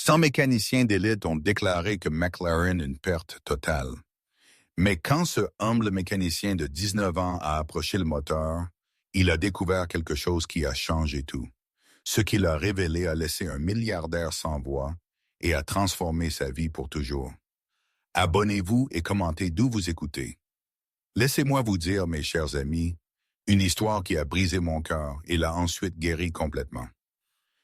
100 mécaniciens d'élite ont déclaré que McLaren une perte totale. Mais quand ce humble mécanicien de 19 ans a approché le moteur, il a découvert quelque chose qui a changé tout. Ce qu'il a révélé a laissé un milliardaire sans voix et a transformé sa vie pour toujours. Abonnez-vous et commentez d'où vous écoutez. Laissez-moi vous dire, mes chers amis, une histoire qui a brisé mon cœur et l'a ensuite guéri complètement.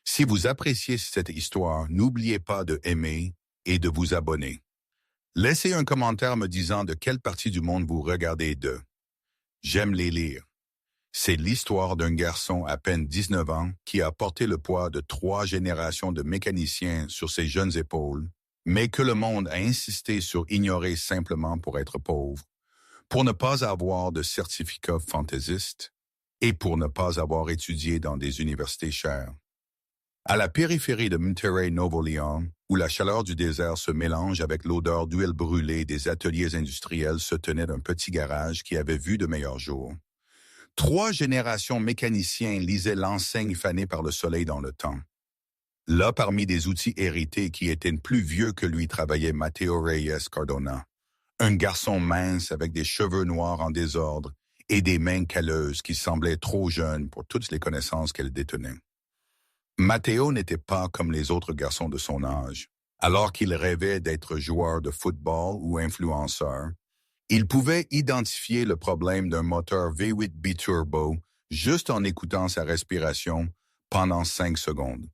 Si vous appréciez cette histoire, n'oubliez pas de aimer et de vous abonner. Laissez un commentaire me disant de quelle partie du monde vous regardez de. J'aime les lire. C'est l'histoire d'un garçon à peine 19 ans qui a porté le poids de 3 générations de mécaniciens sur ses jeunes épaules, mais que le monde a insisté sur ignorer simplement pour être pauvre, pour ne pas avoir de certificat fantaisiste et pour ne pas avoir étudié dans des universités chères. À la périphérie de Monterrey, Nuevo León, où la chaleur du désert se mélange avec l'odeur d'huile brûlée des ateliers industriels, se tenait un petit garage qui avait vu de meilleurs jours. 3 générations mécaniciens lisaient l'enseigne fanée par le soleil dans le temps. Là, parmi des outils hérités qui étaient plus vieux que lui, travaillait Mateo Reyes Cardona, un garçon mince avec des cheveux noirs en désordre et des mains calleuses qui semblaient trop jeunes pour toutes les connaissances qu'elle détenait. Mateo n'était pas comme les autres garçons de son âge. Alors qu'il rêvait d'être joueur de football ou influenceur, il pouvait identifier le problème d'un moteur V8 biturbo juste en écoutant sa respiration pendant 5 secondes.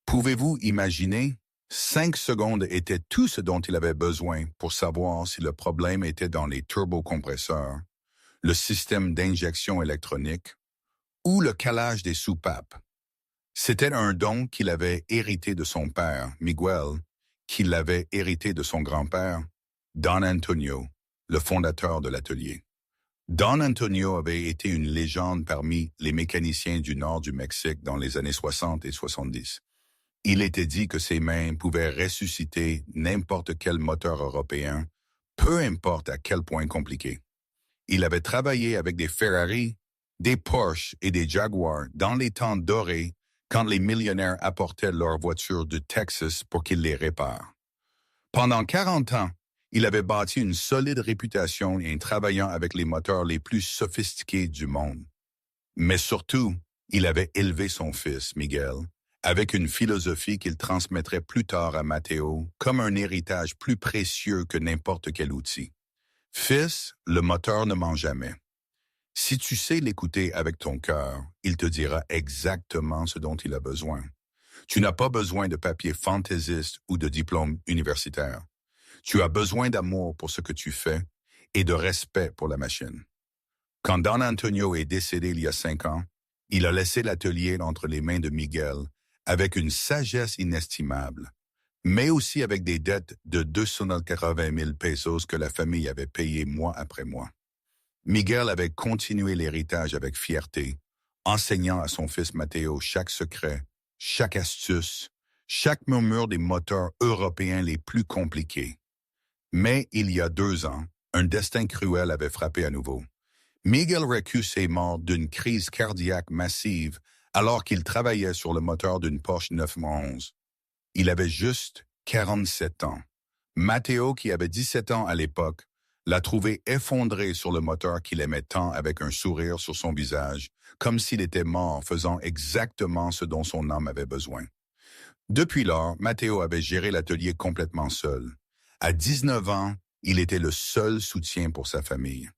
Pouvez-vous imaginer? 5 secondes étaient tout ce dont il avait besoin pour savoir si le problème était dans les turbocompresseurs, le système d'injection électronique ou le calage des soupapes. C'était un don qu'il avait hérité de son père, Miguel, qu'il avait hérité de son grand-père, Don Antonio, le fondateur de l'atelier. Don Antonio avait été une légende parmi les mécaniciens du nord du Mexique dans les années 60 et 70. Il était dit que ses mains pouvaient ressusciter n'importe quel moteur européen, peu importe à quel point compliqué. Il avait travaillé avec des Ferrari, des Porsche et des Jaguars dans les temps dorés quand les millionnaires apportaient leurs voitures du Texas pour qu'ils les réparent. Pendant 40 ans, il avait bâti une solide réputation en travaillant avec les moteurs les plus sophistiqués du monde. Mais surtout, il avait élevé son fils, Miguel, avec une philosophie qu'il transmettrait plus tard à Mateo comme un héritage plus précieux que n'importe quel outil. Fils, le moteur ne ment jamais. Si tu sais l'écouter avec ton cœur, il te dira exactement ce dont il a besoin. Tu n'as pas besoin de papier fantaisiste ou de diplôme universitaire. Tu as besoin d'amour pour ce que tu fais et de respect pour la machine. Quand Don Antonio est décédé il y a 5 ans, il a laissé l'atelier entre les mains de Miguel avec une sagesse inestimable, mais aussi avec des dettes de 280 000 pesos que la famille avait payées mois après mois. Miguel avait continué l'héritage avec fierté, enseignant à son fils Mateo chaque secret, chaque astuce, chaque murmure des moteurs européens les plus compliqués. Mais il y a 2 ans, un destin cruel avait frappé à nouveau. Miguel Recus est mort d'une crise cardiaque massive alors qu'il travaillait sur le moteur d'une Porsche 911. Il avait juste 47 ans. Mateo, qui avait 17 ans à l'époque, l'a trouvé effondré sur le moteur qu'il aimait tant avec un sourire sur son visage, comme s'il était mort faisant exactement ce dont son âme avait besoin. Depuis lors, Mateo avait géré l'atelier complètement seul. À 19 ans, il était le seul soutien pour sa famille.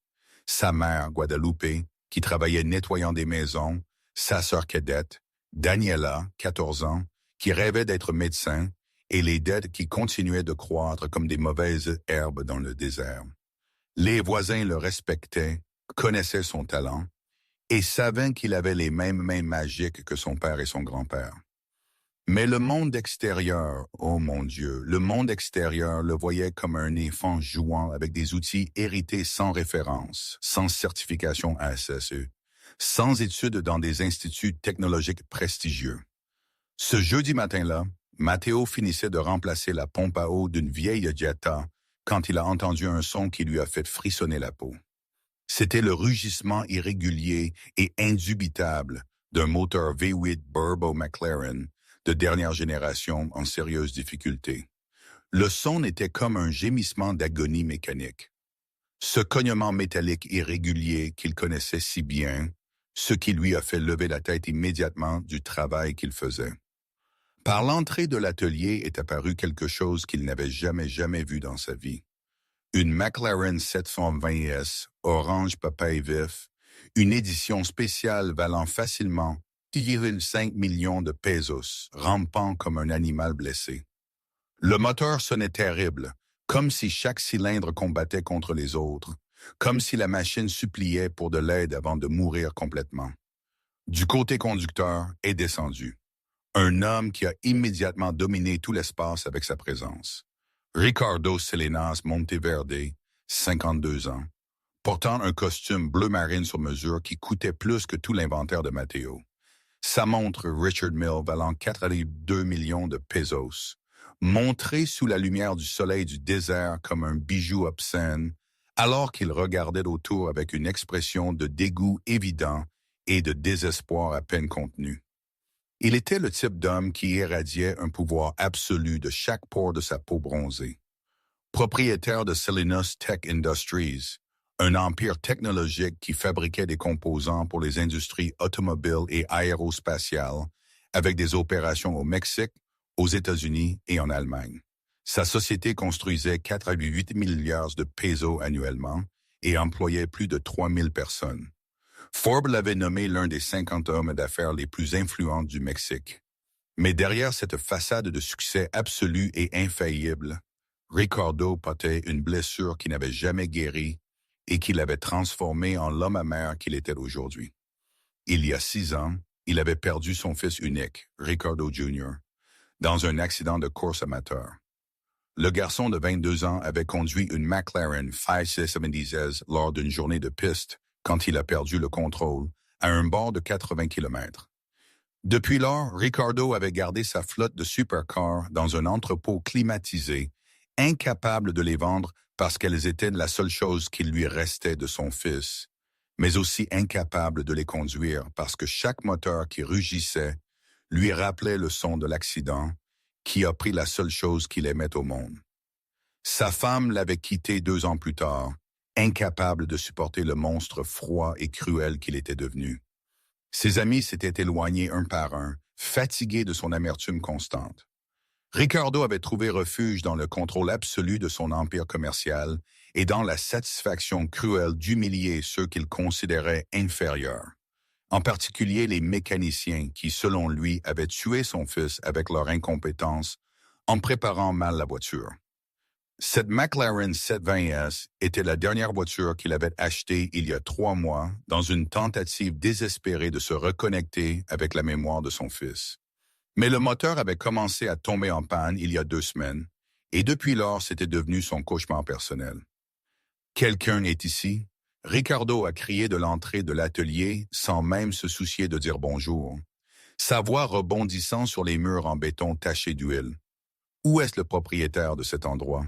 Sa mère, Guadalupe, qui travaillait nettoyant des maisons, sa sœur cadette, Daniela, 14 ans, qui rêvait d'être médecin, et les dettes qui continuaient de croître comme des mauvaises herbes dans le désert. Les voisins le respectaient, connaissaient son talent, et savaient qu'il avait les mêmes mains magiques que son père et son grand-père. Mais le monde extérieur, oh mon Dieu, le monde extérieur le voyait comme un enfant jouant avec des outils hérités sans référence, sans certification ASSE, sans études dans des instituts technologiques prestigieux. Ce jeudi matin-là, Mateo finissait de remplacer la pompe à eau d'une vieille Jetta quand il a entendu un son qui lui a fait frissonner la peau. C'était le rugissement irrégulier et indubitable d'un moteur V8 Burbo McLaren de dernière génération en sérieuse difficulté. Le son était comme un gémissement d'agonie mécanique. Ce cognement métallique irrégulier qu'il connaissait si bien, ce qui lui a fait lever la tête immédiatement du travail qu'il faisait. Par l'entrée de l'atelier est apparu quelque chose qu'il n'avait jamais vu dans sa vie. Une McLaren 720S, orange papaye vif, une édition spéciale valant facilement 10,5 millions de pesos, rampant comme un animal blessé. Le moteur sonnait terrible, comme si chaque cylindre combattait contre les autres, comme si la machine suppliait pour de l'aide avant de mourir complètement. Du côté conducteur est descendu. Un homme qui a immédiatement dominé tout l'espace avec sa présence. Ricardo Salinas Monteverde, 52 ans, portant un costume bleu marine sur mesure qui coûtait plus que tout l'inventaire de Matteo. Sa montre Richard Mille valant 4,2 millions de pesos, montrée sous la lumière du soleil du désert comme un bijou obscène, alors qu'il regardait autour avec une expression de dégoût évident et de désespoir à peine contenu. Il était le type d'homme qui irradiait un pouvoir absolu de chaque pore de sa peau bronzée. Propriétaire de Salinas Tech Industries, un empire technologique qui fabriquait des composants pour les industries automobiles et aérospatiales, avec des opérations au Mexique, aux États-Unis et en Allemagne. Sa société construisait 4,8 milliards de pesos annuellement et employait plus de 3000 personnes. Forbes l'avait nommé l'un des 50 hommes d'affaires les plus influents du Mexique. Mais derrière cette façade de succès absolu et infaillible, Ricardo portait une blessure qui n'avait jamais guéri et qui l'avait transformé en l'homme amer qu'il était aujourd'hui. Il y a 6 ans, il avait perdu son fils unique, Ricardo Jr., dans un accident de course amateur. Le garçon de 22 ans avait conduit une McLaren 5670S lors d'une journée de piste quand il a perdu le contrôle, à un bord de 80 km. Depuis lors, Ricardo avait gardé sa flotte de supercars dans un entrepôt climatisé, incapable de les vendre parce qu'elles étaient la seule chose qui lui restait de son fils, mais aussi incapable de les conduire parce que chaque moteur qui rugissait lui rappelait le son de l'accident qui a pris la seule chose qu'il aimait au monde. Sa femme l'avait quitté 2 ans plus tard, incapable de supporter le monstre froid et cruel qu'il était devenu. Ses amis s'étaient éloignés un par un, fatigués de son amertume constante. Ricardo avait trouvé refuge dans le contrôle absolu de son empire commercial et dans la satisfaction cruelle d'humilier ceux qu'il considérait inférieurs, en particulier les mécaniciens qui, selon lui, avaient tué son fils avec leur incompétence en préparant mal la voiture. Cette McLaren 720S était la dernière voiture qu'il avait achetée il y a 3 mois dans une tentative désespérée de se reconnecter avec la mémoire de son fils. Mais le moteur avait commencé à tomber en panne il y a 2 semaines, et depuis lors, c'était devenu son cauchemar personnel. « Quelqu'un est ici ?» Ricardo a crié de l'entrée de l'atelier sans même se soucier de dire bonjour, sa voix rebondissant sur les murs en béton tachés d'huile. Où est-ce le propriétaire de cet endroit?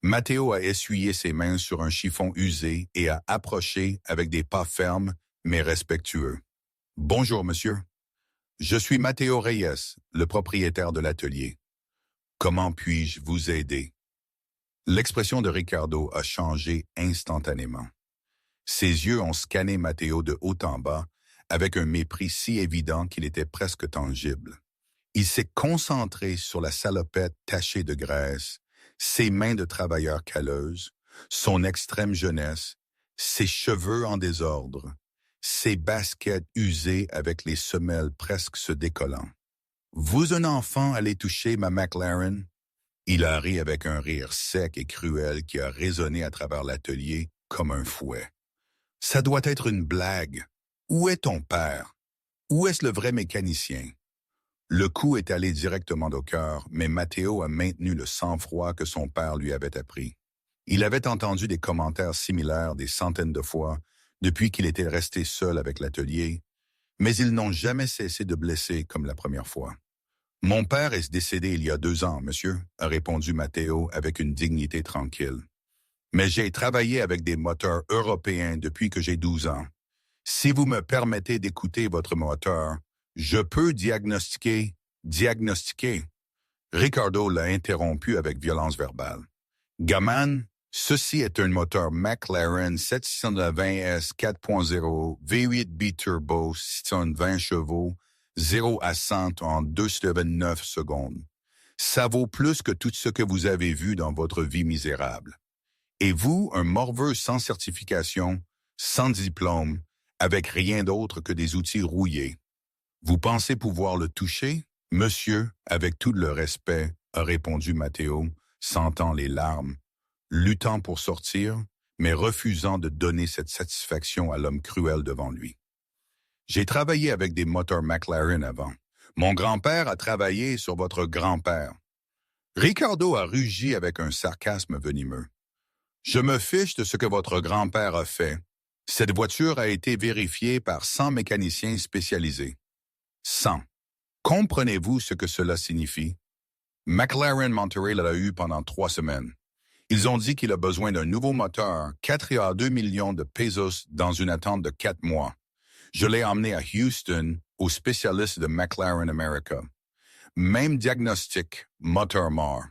Matteo a essuyé ses mains sur un chiffon usé et a approché avec des pas fermes mais respectueux. « Bonjour, monsieur. Je suis Matteo Reyes, le propriétaire de l'atelier. Comment puis-je vous aider? » L'expression de Ricardo a changé instantanément. Ses yeux ont scanné Matteo de haut en bas avec un mépris si évident qu'il était presque tangible. Il s'est concentré sur la salopette tachée de graisse, ses mains de travailleur calleuses, son extrême jeunesse, ses cheveux en désordre, ses baskets usées avec les semelles presque se décollant. « Vous, un enfant, allez toucher ma McLaren? » Il a ri avec un rire sec et cruel qui a résonné à travers l'atelier comme un fouet. « Ça doit être une blague. Où est ton père? Où est-ce le vrai mécanicien? » Le coup est allé directement au cœur, mais Matteo a maintenu le sang-froid que son père lui avait appris. Il avait entendu des commentaires similaires des centaines de fois depuis qu'il était resté seul avec l'atelier, mais ils n'ont jamais cessé de blesser comme la première fois. « Mon père est décédé il y a 2 ans, monsieur, » a répondu Matteo avec une dignité tranquille. « Mais j'ai travaillé avec des moteurs européens depuis que j'ai 12 ans. Si vous me permettez d'écouter votre moteur, je peux diagnostiquer diagnostiqué. Ricardo l'a interrompu avec violence verbale. Gaman, ceci est un moteur McLaren 720S 4.0 V8 biturbo 620 chevaux, 0 à 100 en 2,9 secondes. Ça vaut plus que tout ce que vous avez vu dans votre vie misérable. Et vous, un morveux sans certification, sans diplôme, avec rien d'autre que des outils rouillés. Vous pensez pouvoir le toucher? Monsieur, avec tout le respect, a répondu Matteo, sentant les larmes, luttant pour sortir, mais refusant de donner cette satisfaction à l'homme cruel devant lui. J'ai travaillé avec des moteurs McLaren avant. Mon grand-père a travaillé sur votre grand-père. Ricardo a rugi avec un sarcasme venimeux. Je me fiche de ce que votre grand-père a fait. Cette voiture a été vérifiée par 100 mécaniciens spécialisés. 100. Comprenez-vous ce que cela signifie? McLaren Monterey l'a eu pendant 3 semaines. Ils ont dit qu'il a besoin d'un nouveau moteur, 4,2 millions de pesos dans une attente de 4 mois. Je l'ai emmené à Houston, au spécialiste de McLaren America. Même diagnostic, moteur mort.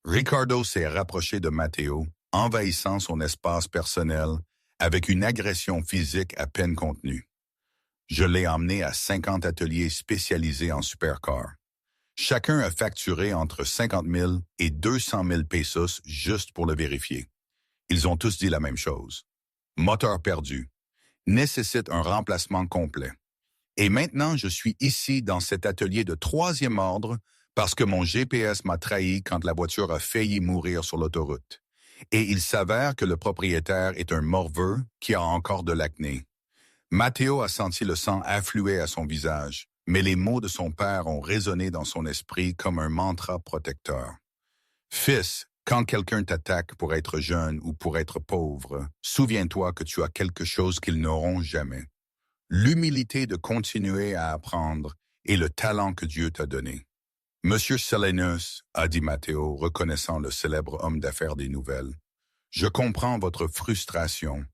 Ricardo s'est rapproché de Matteo, envahissant son espace personnel avec une agression physique à peine contenue. Je l'ai emmené à 50 ateliers spécialisés en supercars. Chacun a facturé entre 50 000 et 200 000 pesos juste pour le vérifier. Ils ont tous dit la même chose. Moteur perdu. Nécessite un remplacement complet. Et maintenant, je suis ici dans cet atelier de 3e ordre parce que mon GPS m'a trahi quand la voiture a failli mourir sur l'autoroute. Et il s'avère que le propriétaire est un morveux qui a encore de l'acné. Matteo a senti le sang affluer à son visage, mais les mots de son père ont résonné dans son esprit comme un mantra protecteur. Fils, quand quelqu'un t'attaque pour être jeune ou pour être pauvre, souviens-toi que tu as quelque chose qu'ils n'auront jamais. L'humilité de continuer à apprendre et le talent que Dieu t'a donné. Monsieur Salinas, a dit Matteo, reconnaissant le célèbre homme d'affaires des nouvelles, je comprends votre frustration.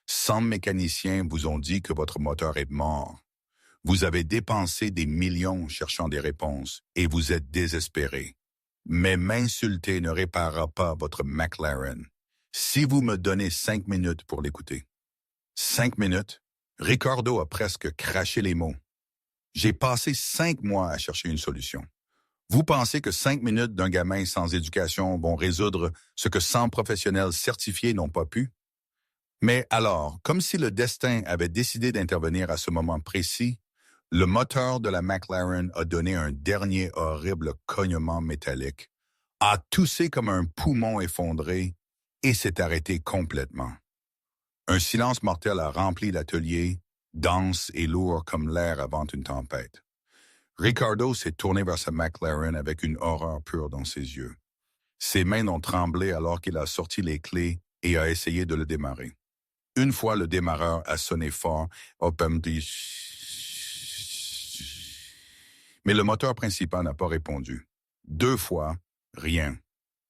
100 mécaniciens vous ont dit que votre moteur est mort. Vous avez dépensé des millions cherchant des réponses et vous êtes désespéré. Mais m'insulter ne réparera pas votre McLaren. Si vous me donnez 5 minutes pour l'écouter. 5 minutes? Ricardo a presque craché les mots. J'ai passé 5 mois à chercher une solution. Vous pensez que 5 minutes d'un gamin sans éducation vont résoudre ce que 100 professionnels certifiés n'ont pas pu? Mais alors, comme si le destin avait décidé d'intervenir à ce moment précis, le moteur de la McLaren a donné un dernier horrible cognement métallique, a toussé comme un poumon effondré et s'est arrêté complètement. Un silence mortel a rempli l'atelier, dense et lourd comme l'air avant une tempête. Ricardo s'est tourné vers sa McLaren avec une horreur pure dans ses yeux. Ses mains ont tremblé alors qu'il a sorti les clés et a essayé de le démarrer. Une fois le démarreur a sonné fort, mais le moteur principal n'a pas répondu. 2 fois, rien.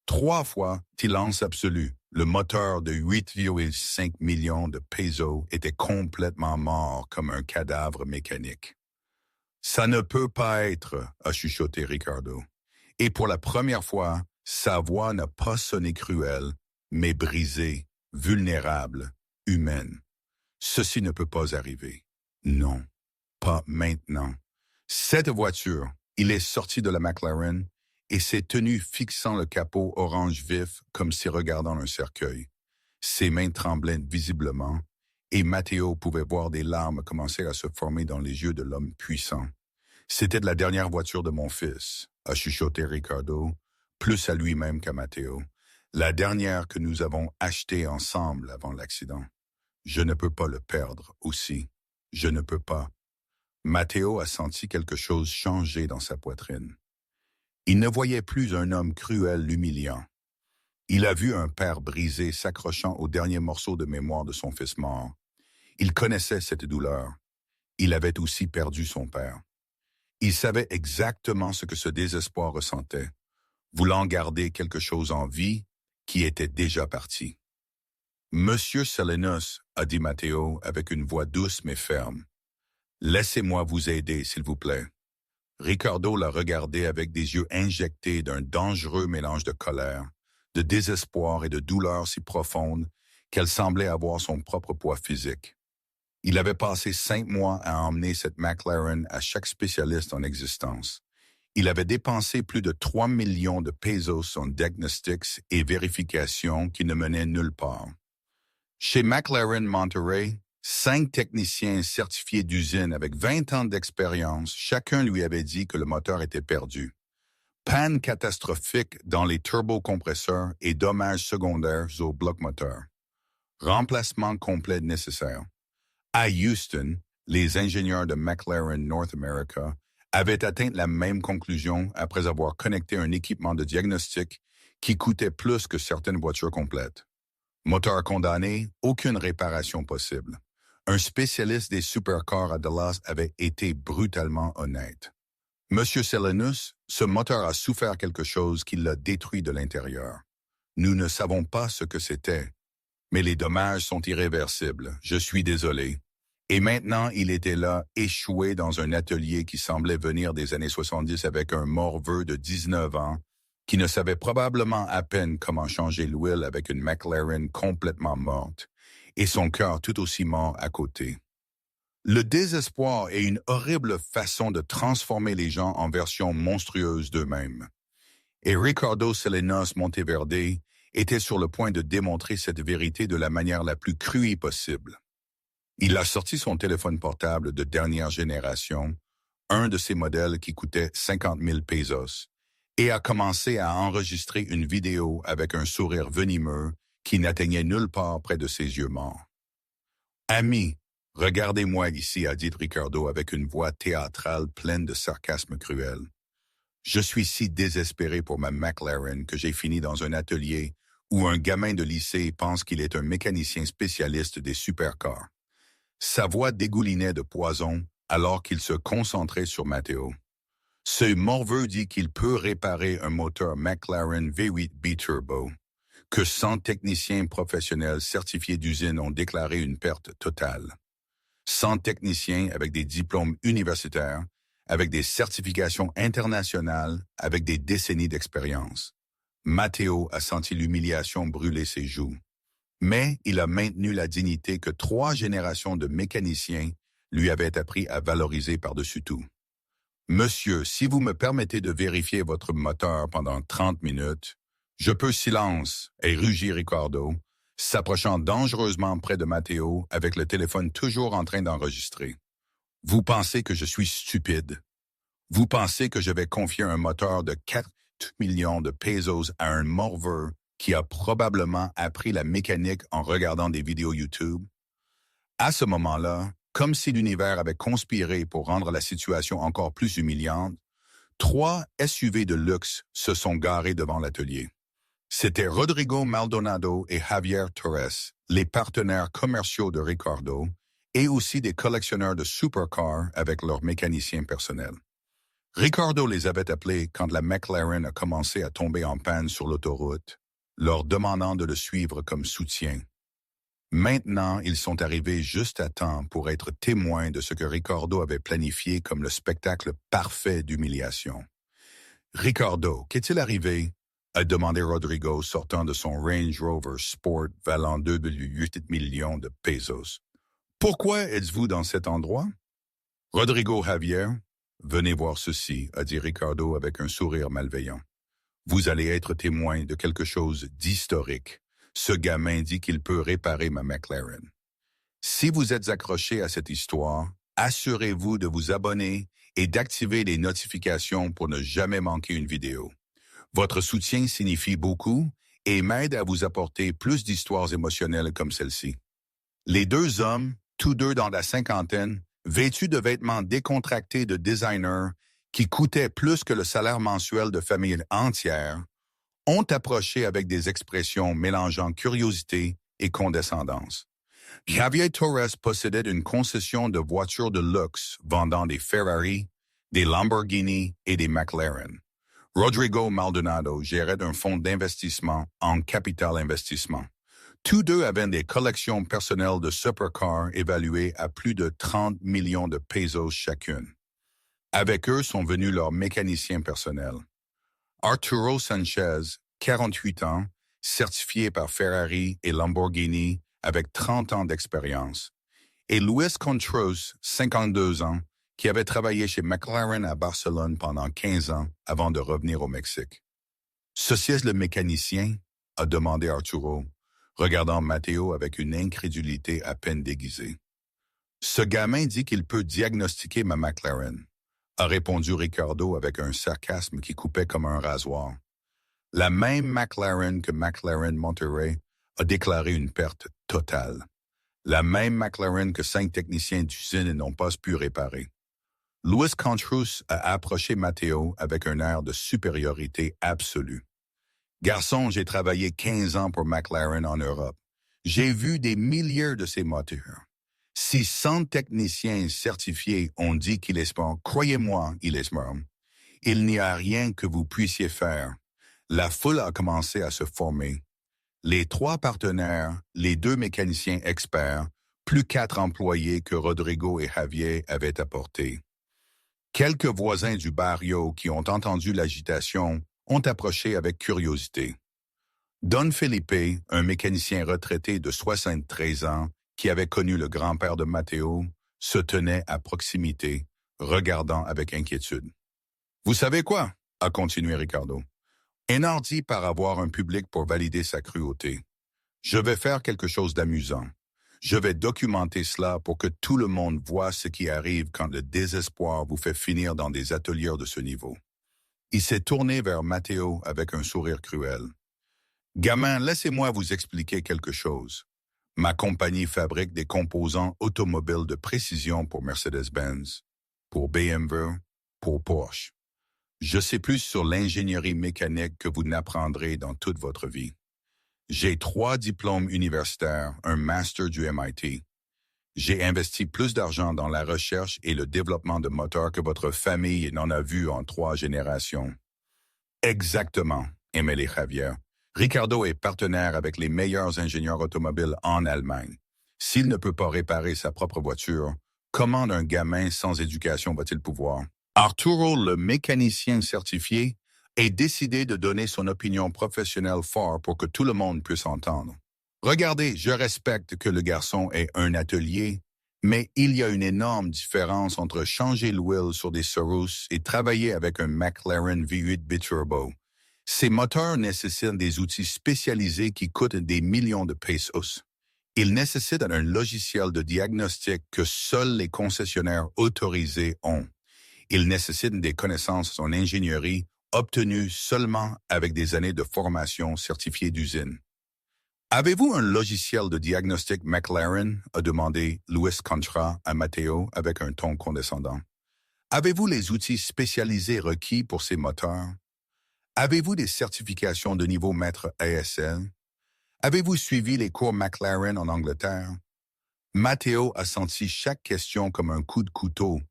3 fois, silence absolu. Le moteur de 8,5 millions de pesos était complètement mort comme un cadavre mécanique. Ça ne peut pas être, a chuchoté Ricardo. Et pour la première fois, sa voix n'a pas sonné cruelle, mais brisée, vulnérable, humaine. Ceci ne peut pas arriver. Non, pas maintenant. Cette voiture, il est sorti de la McLaren et s'est tenu fixant le capot orange vif comme si regardant un cercueil. Ses mains tremblaient visiblement et Matteo pouvait voir des larmes commencer à se former dans les yeux de l'homme puissant. C'était la dernière voiture de mon fils, a chuchoté Ricardo, plus à lui-même qu'à Matteo. La dernière que nous avons achetée ensemble avant l'accident. Je ne peux pas le perdre aussi. Je ne peux pas. Matteo a senti quelque chose changer dans sa poitrine. Il ne voyait plus un homme cruel l'humiliant. Il a vu un père brisé s'accrochant au dernier morceau de mémoire de son fils mort. Il connaissait cette douleur. Il avait aussi perdu son père. Il savait exactement ce que ce désespoir ressentait, voulant garder quelque chose en vie qui était déjà parti. Monsieur Salinas, a dit Matteo avec une voix douce mais ferme. Laissez-moi vous aider, s'il vous plaît. Ricardo la regardait avec des yeux injectés d'un dangereux mélange de colère, de désespoir et de douleur si profonde qu'elle semblait avoir son propre poids physique. Il avait passé 5 mois à emmener cette McLaren à chaque spécialiste en existence. Il avait dépensé plus de 3 millions de pesos en diagnostics et vérifications qui ne menaient nulle part. Chez McLaren Monterey, 5 techniciens certifiés d'usine avec 20 ans d'expérience, chacun lui avait dit que le moteur était perdu. Panne catastrophique dans les turbocompresseurs et dommages secondaires au bloc moteur. Remplacement complet nécessaire. À Houston, les ingénieurs de McLaren North America avaient atteint la même conclusion après avoir connecté un équipement de diagnostic qui coûtait plus que certaines voitures complètes. Moteur condamné, aucune réparation possible. Un spécialiste des supercars à Dallas avait été brutalement honnête. Monsieur Selenus, ce moteur a souffert quelque chose qui l'a détruit de l'intérieur. Nous ne savons pas ce que c'était, mais les dommages sont irréversibles. Je suis désolé. Et maintenant, il était là, échoué dans un atelier qui semblait venir des années 70 avec un morveux de 19 ans qui ne savait probablement à peine comment changer l'huile avec une McLaren complètement morte et son cœur tout aussi mort à côté. Le désespoir est une horrible façon de transformer les gens en versions monstrueuses d'eux-mêmes. Et Ricardo Salinas Monteverde était sur le point de démontrer cette vérité de la manière la plus crue possible. Il a sorti son téléphone portable de dernière génération, un de ces modèles qui coûtait 50 000 pesos, et a commencé à enregistrer une vidéo avec un sourire venimeux qui n'atteignait nulle part près de ses yeux morts. « Ami, regardez-moi ici, a dit Ricardo avec une voix théâtrale pleine de sarcasme cruel. Je suis si désespéré pour ma McLaren que j'ai fini dans un atelier où un gamin de lycée pense qu'il est un mécanicien spécialiste des supercars. Sa voix dégoulinait de poison alors qu'il se concentrait sur Matteo. Ce morveux dit qu'il peut réparer un moteur McLaren V8 B-Turbo, que 100 techniciens professionnels certifiés d'usine ont déclaré une perte totale. 100 techniciens avec des diplômes universitaires, avec des certifications internationales, avec des décennies d'expérience. Matteo a senti l'humiliation brûler ses joues. Mais il a maintenu la dignité que 3 générations de mécaniciens lui avaient appris à valoriser par-dessus tout. « Monsieur, si vous me permettez de vérifier votre moteur pendant 30 minutes, je peux silence, et rugit Ricardo, s'approchant dangereusement près de Matteo avec le téléphone toujours en train d'enregistrer. Vous pensez que je suis stupide. Vous pensez que je vais confier un moteur de 4 millions de pesos à un morveux qui a probablement appris la mécanique en regardant des vidéos YouTube? À ce moment-là, comme si l'univers avait conspiré pour rendre la situation encore plus humiliante, 3 SUV de luxe se sont garés devant l'atelier. C'était Rodrigo Maldonado et Javier Torres, les partenaires commerciaux de Ricardo, et aussi des collectionneurs de supercars avec leurs mécaniciens personnels. Ricardo les avait appelés quand la McLaren a commencé à tomber en panne sur l'autoroute, leur demandant de le suivre comme soutien. Maintenant, ils sont arrivés juste à temps pour être témoins de ce que Ricardo avait planifié comme le spectacle parfait d'humiliation. « Ricardo, qu'est-il arrivé? » a demandé Rodrigo sortant de son Range Rover Sport valant 2,8 millions de pesos. « Pourquoi êtes-vous dans cet endroit? » « Rodrigo Javier, venez voir ceci, a dit Ricardo avec un sourire malveillant. Vous allez être témoin de quelque chose d'historique. Ce gamin dit qu'il peut réparer ma McLaren. Si vous êtes accroché à cette histoire, assurez-vous de vous abonner et d'activer les notifications pour ne jamais manquer une vidéo. Votre soutien signifie beaucoup et m'aide à vous apporter plus d'histoires émotionnelles comme celle-ci. Les 2 hommes, tous 2 dans la cinquantaine, vêtus de vêtements décontractés de designer qui coûtaient plus que le salaire mensuel de famille entière, ont approché avec des expressions mélangeant curiosité et condescendance. Javier Torres possédait une concession de voitures de luxe vendant des Ferrari, des Lamborghini et des McLaren. Rodrigo Maldonado gérait un fonds d'investissement en capital investissement. Tous 2 avaient des collections personnelles de supercars évaluées à plus de 30 millions de pesos chacune. Avec eux sont venus leurs mécaniciens personnels. Arturo Sanchez, 48 ans, certifié par Ferrari et Lamborghini avec 30 ans d'expérience. Et Luis Contreras, 52 ans, qui avait travaillé chez McLaren à Barcelone pendant 15 ans avant de revenir au Mexique. Ceci est le mécanicien, a demandé Arturo, regardant Matteo avec une incrédulité à peine déguisée. Ce gamin dit qu'il peut diagnostiquer ma McLaren, a répondu Ricardo avec un sarcasme qui coupait comme un rasoir. La même McLaren que McLaren Monterrey a déclaré une perte totale. La même McLaren que 5 techniciens d'usine n'ont pas pu réparer. Luis Contreras a approché Matteo avec un air de supériorité absolue. Garçon, j'ai travaillé 15 ans pour McLaren en Europe. J'ai vu des milliers de ces moteurs. Si 100 techniciens certifiés ont dit qu'il est bon, croyez-moi, il est bon. Il n'y a rien que vous puissiez faire. La foule a commencé à se former. Les 3 partenaires, les 2 mécaniciens experts, plus 4 employés que Rodrigo et Javier avaient apportés. Quelques voisins du barrio qui ont entendu l'agitation ont approché avec curiosité. Don Felipe, un mécanicien retraité de 73 ans qui avait connu le grand-père de Matteo, se tenait à proximité, regardant avec inquiétude. « Vous savez quoi ?» a continué Ricardo. « Énardi par avoir un public pour valider sa cruauté. Je vais faire quelque chose d'amusant. Je vais documenter cela pour que tout le monde voie ce qui arrive quand le désespoir vous fait finir dans des ateliers de ce niveau. » Il s'est tourné vers Matteo avec un sourire cruel. « Gamin, laissez-moi vous expliquer quelque chose. Ma compagnie fabrique des composants automobiles de précision pour Mercedes-Benz, pour BMW, pour Porsche. Je sais plus sur l'ingénierie mécanique que vous n'apprendrez dans toute votre vie. J'ai 3 diplômes universitaires, un master du MIT. J'ai investi plus d'argent dans la recherche et le développement de moteurs que votre famille n'en a vu en 3 générations. » Exactement, Émilie Javier. Ricardo est partenaire avec les meilleurs ingénieurs automobiles en Allemagne. S'il ne peut pas réparer sa propre voiture, comment un gamin sans éducation va-t-il pouvoir? Arturo, le mécanicien certifié, est décidé de donner son opinion professionnelle fort pour que tout le monde puisse entendre. Regardez, je respecte que le garçon ait un atelier, mais il y a une énorme différence entre changer l'huile sur des Sorus et travailler avec un McLaren V8 biturbo. Ces moteurs nécessitent des outils spécialisés qui coûtent des millions de pesos. Ils nécessitent un logiciel de diagnostic que seuls les concessionnaires autorisés ont. Ils nécessitent des connaissances en ingénierie obtenues seulement avec des années de formation certifiée d'usine. Avez-vous un logiciel de diagnostic McLaren? A demandé Luis Contreras à Matteo avec un ton condescendant. Avez-vous les outils spécialisés requis pour ces moteurs? Avez-vous des certifications de niveau maître ASL? Avez-vous suivi les cours McLaren en Angleterre? Matteo a senti chaque question comme un coup de couteau,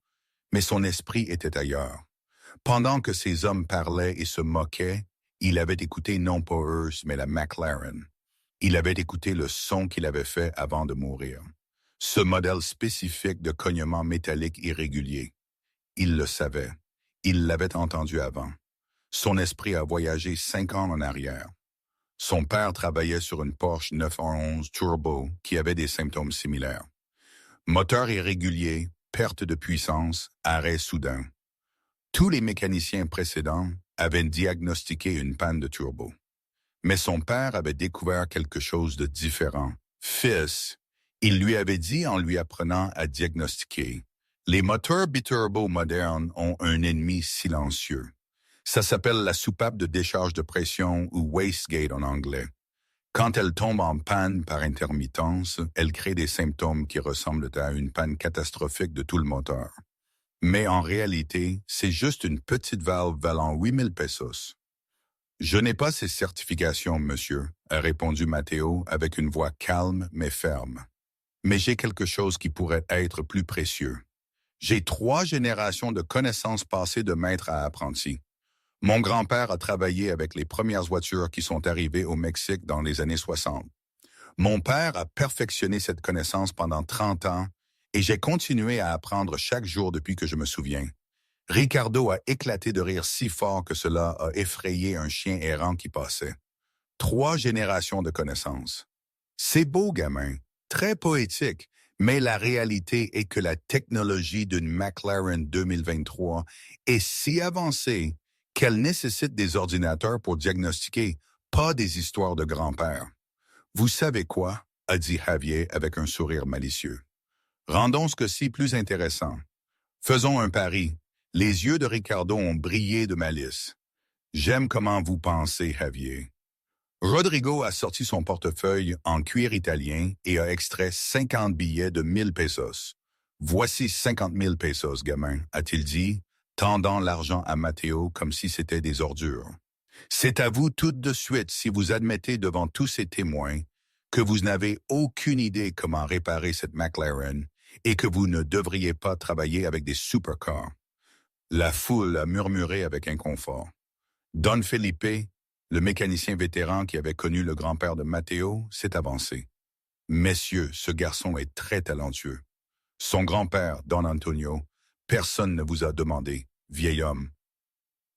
mais son esprit était ailleurs. Pendant que ces hommes parlaient et se moquaient, il avait écouté non pas eux, mais la McLaren. Il avait écouté le son qu'il avait fait avant de mourir. Ce modèle spécifique de cognement métallique irrégulier. Il le savait. Il l'avait entendu avant. Son esprit a voyagé 5 ans en arrière. Son père travaillait sur une Porsche 911 Turbo qui avait des symptômes similaires. Moteur irrégulier, perte de puissance, arrêt soudain. Tous les mécaniciens précédents avaient diagnostiqué une panne de turbo. Mais son père avait découvert quelque chose de différent. Fils, il lui avait dit en lui apprenant à diagnostiquer. Les moteurs biturbo modernes ont un ennemi silencieux. Ça s'appelle la soupape de décharge de pression ou wastegate en anglais. Quand elle tombe en panne par intermittence, elle crée des symptômes qui ressemblent à une panne catastrophique de tout le moteur. Mais en réalité, c'est juste une petite valve valant 8000 pesos. Je n'ai pas ces certifications, monsieur, a répondu Matteo avec une voix calme mais ferme. Mais j'ai quelque chose qui pourrait être plus précieux. J'ai 3 générations de connaissances passées de maître à apprenti. Mon grand-père a travaillé avec les premières voitures qui sont arrivées au Mexique dans les années 60. Mon père a perfectionné cette connaissance pendant 30 ans et j'ai continué à apprendre chaque jour depuis que je me souviens. Ricardo a éclaté de rire si fort que cela a effrayé un chien errant qui passait. 3 générations de connaissances. C'est beau, gamin, très poétique, mais la réalité est que la technologie d'une McLaren 2023 est si avancée qu'elle nécessite des ordinateurs pour diagnostiquer, pas des histoires de grand-père. Vous savez quoi? A dit Javier avec un sourire malicieux. Rendons ce-ci plus intéressant. Faisons un pari. Les yeux de Ricardo ont brillé de malice. J'aime comment vous pensez, Javier. Rodrigo a sorti son portefeuille en cuir italien et a extrait 50 billets de 1000 pesos. Voici 50 000 pesos, gamin, a-t-il dit, tendant l'argent à Matteo comme si c'était des ordures. C'est à vous tout de suite si vous admettez devant tous ces témoins que vous n'avez aucune idée comment réparer cette McLaren et que vous ne devriez pas travailler avec des supercars. La foule a murmuré avec inconfort. Don Felipe, le mécanicien vétéran qui avait connu le grand-père de Matteo, s'est avancé. Messieurs, ce garçon est très talentueux. Son grand-père, Don Antonio, personne ne vous a demandé, vieil homme.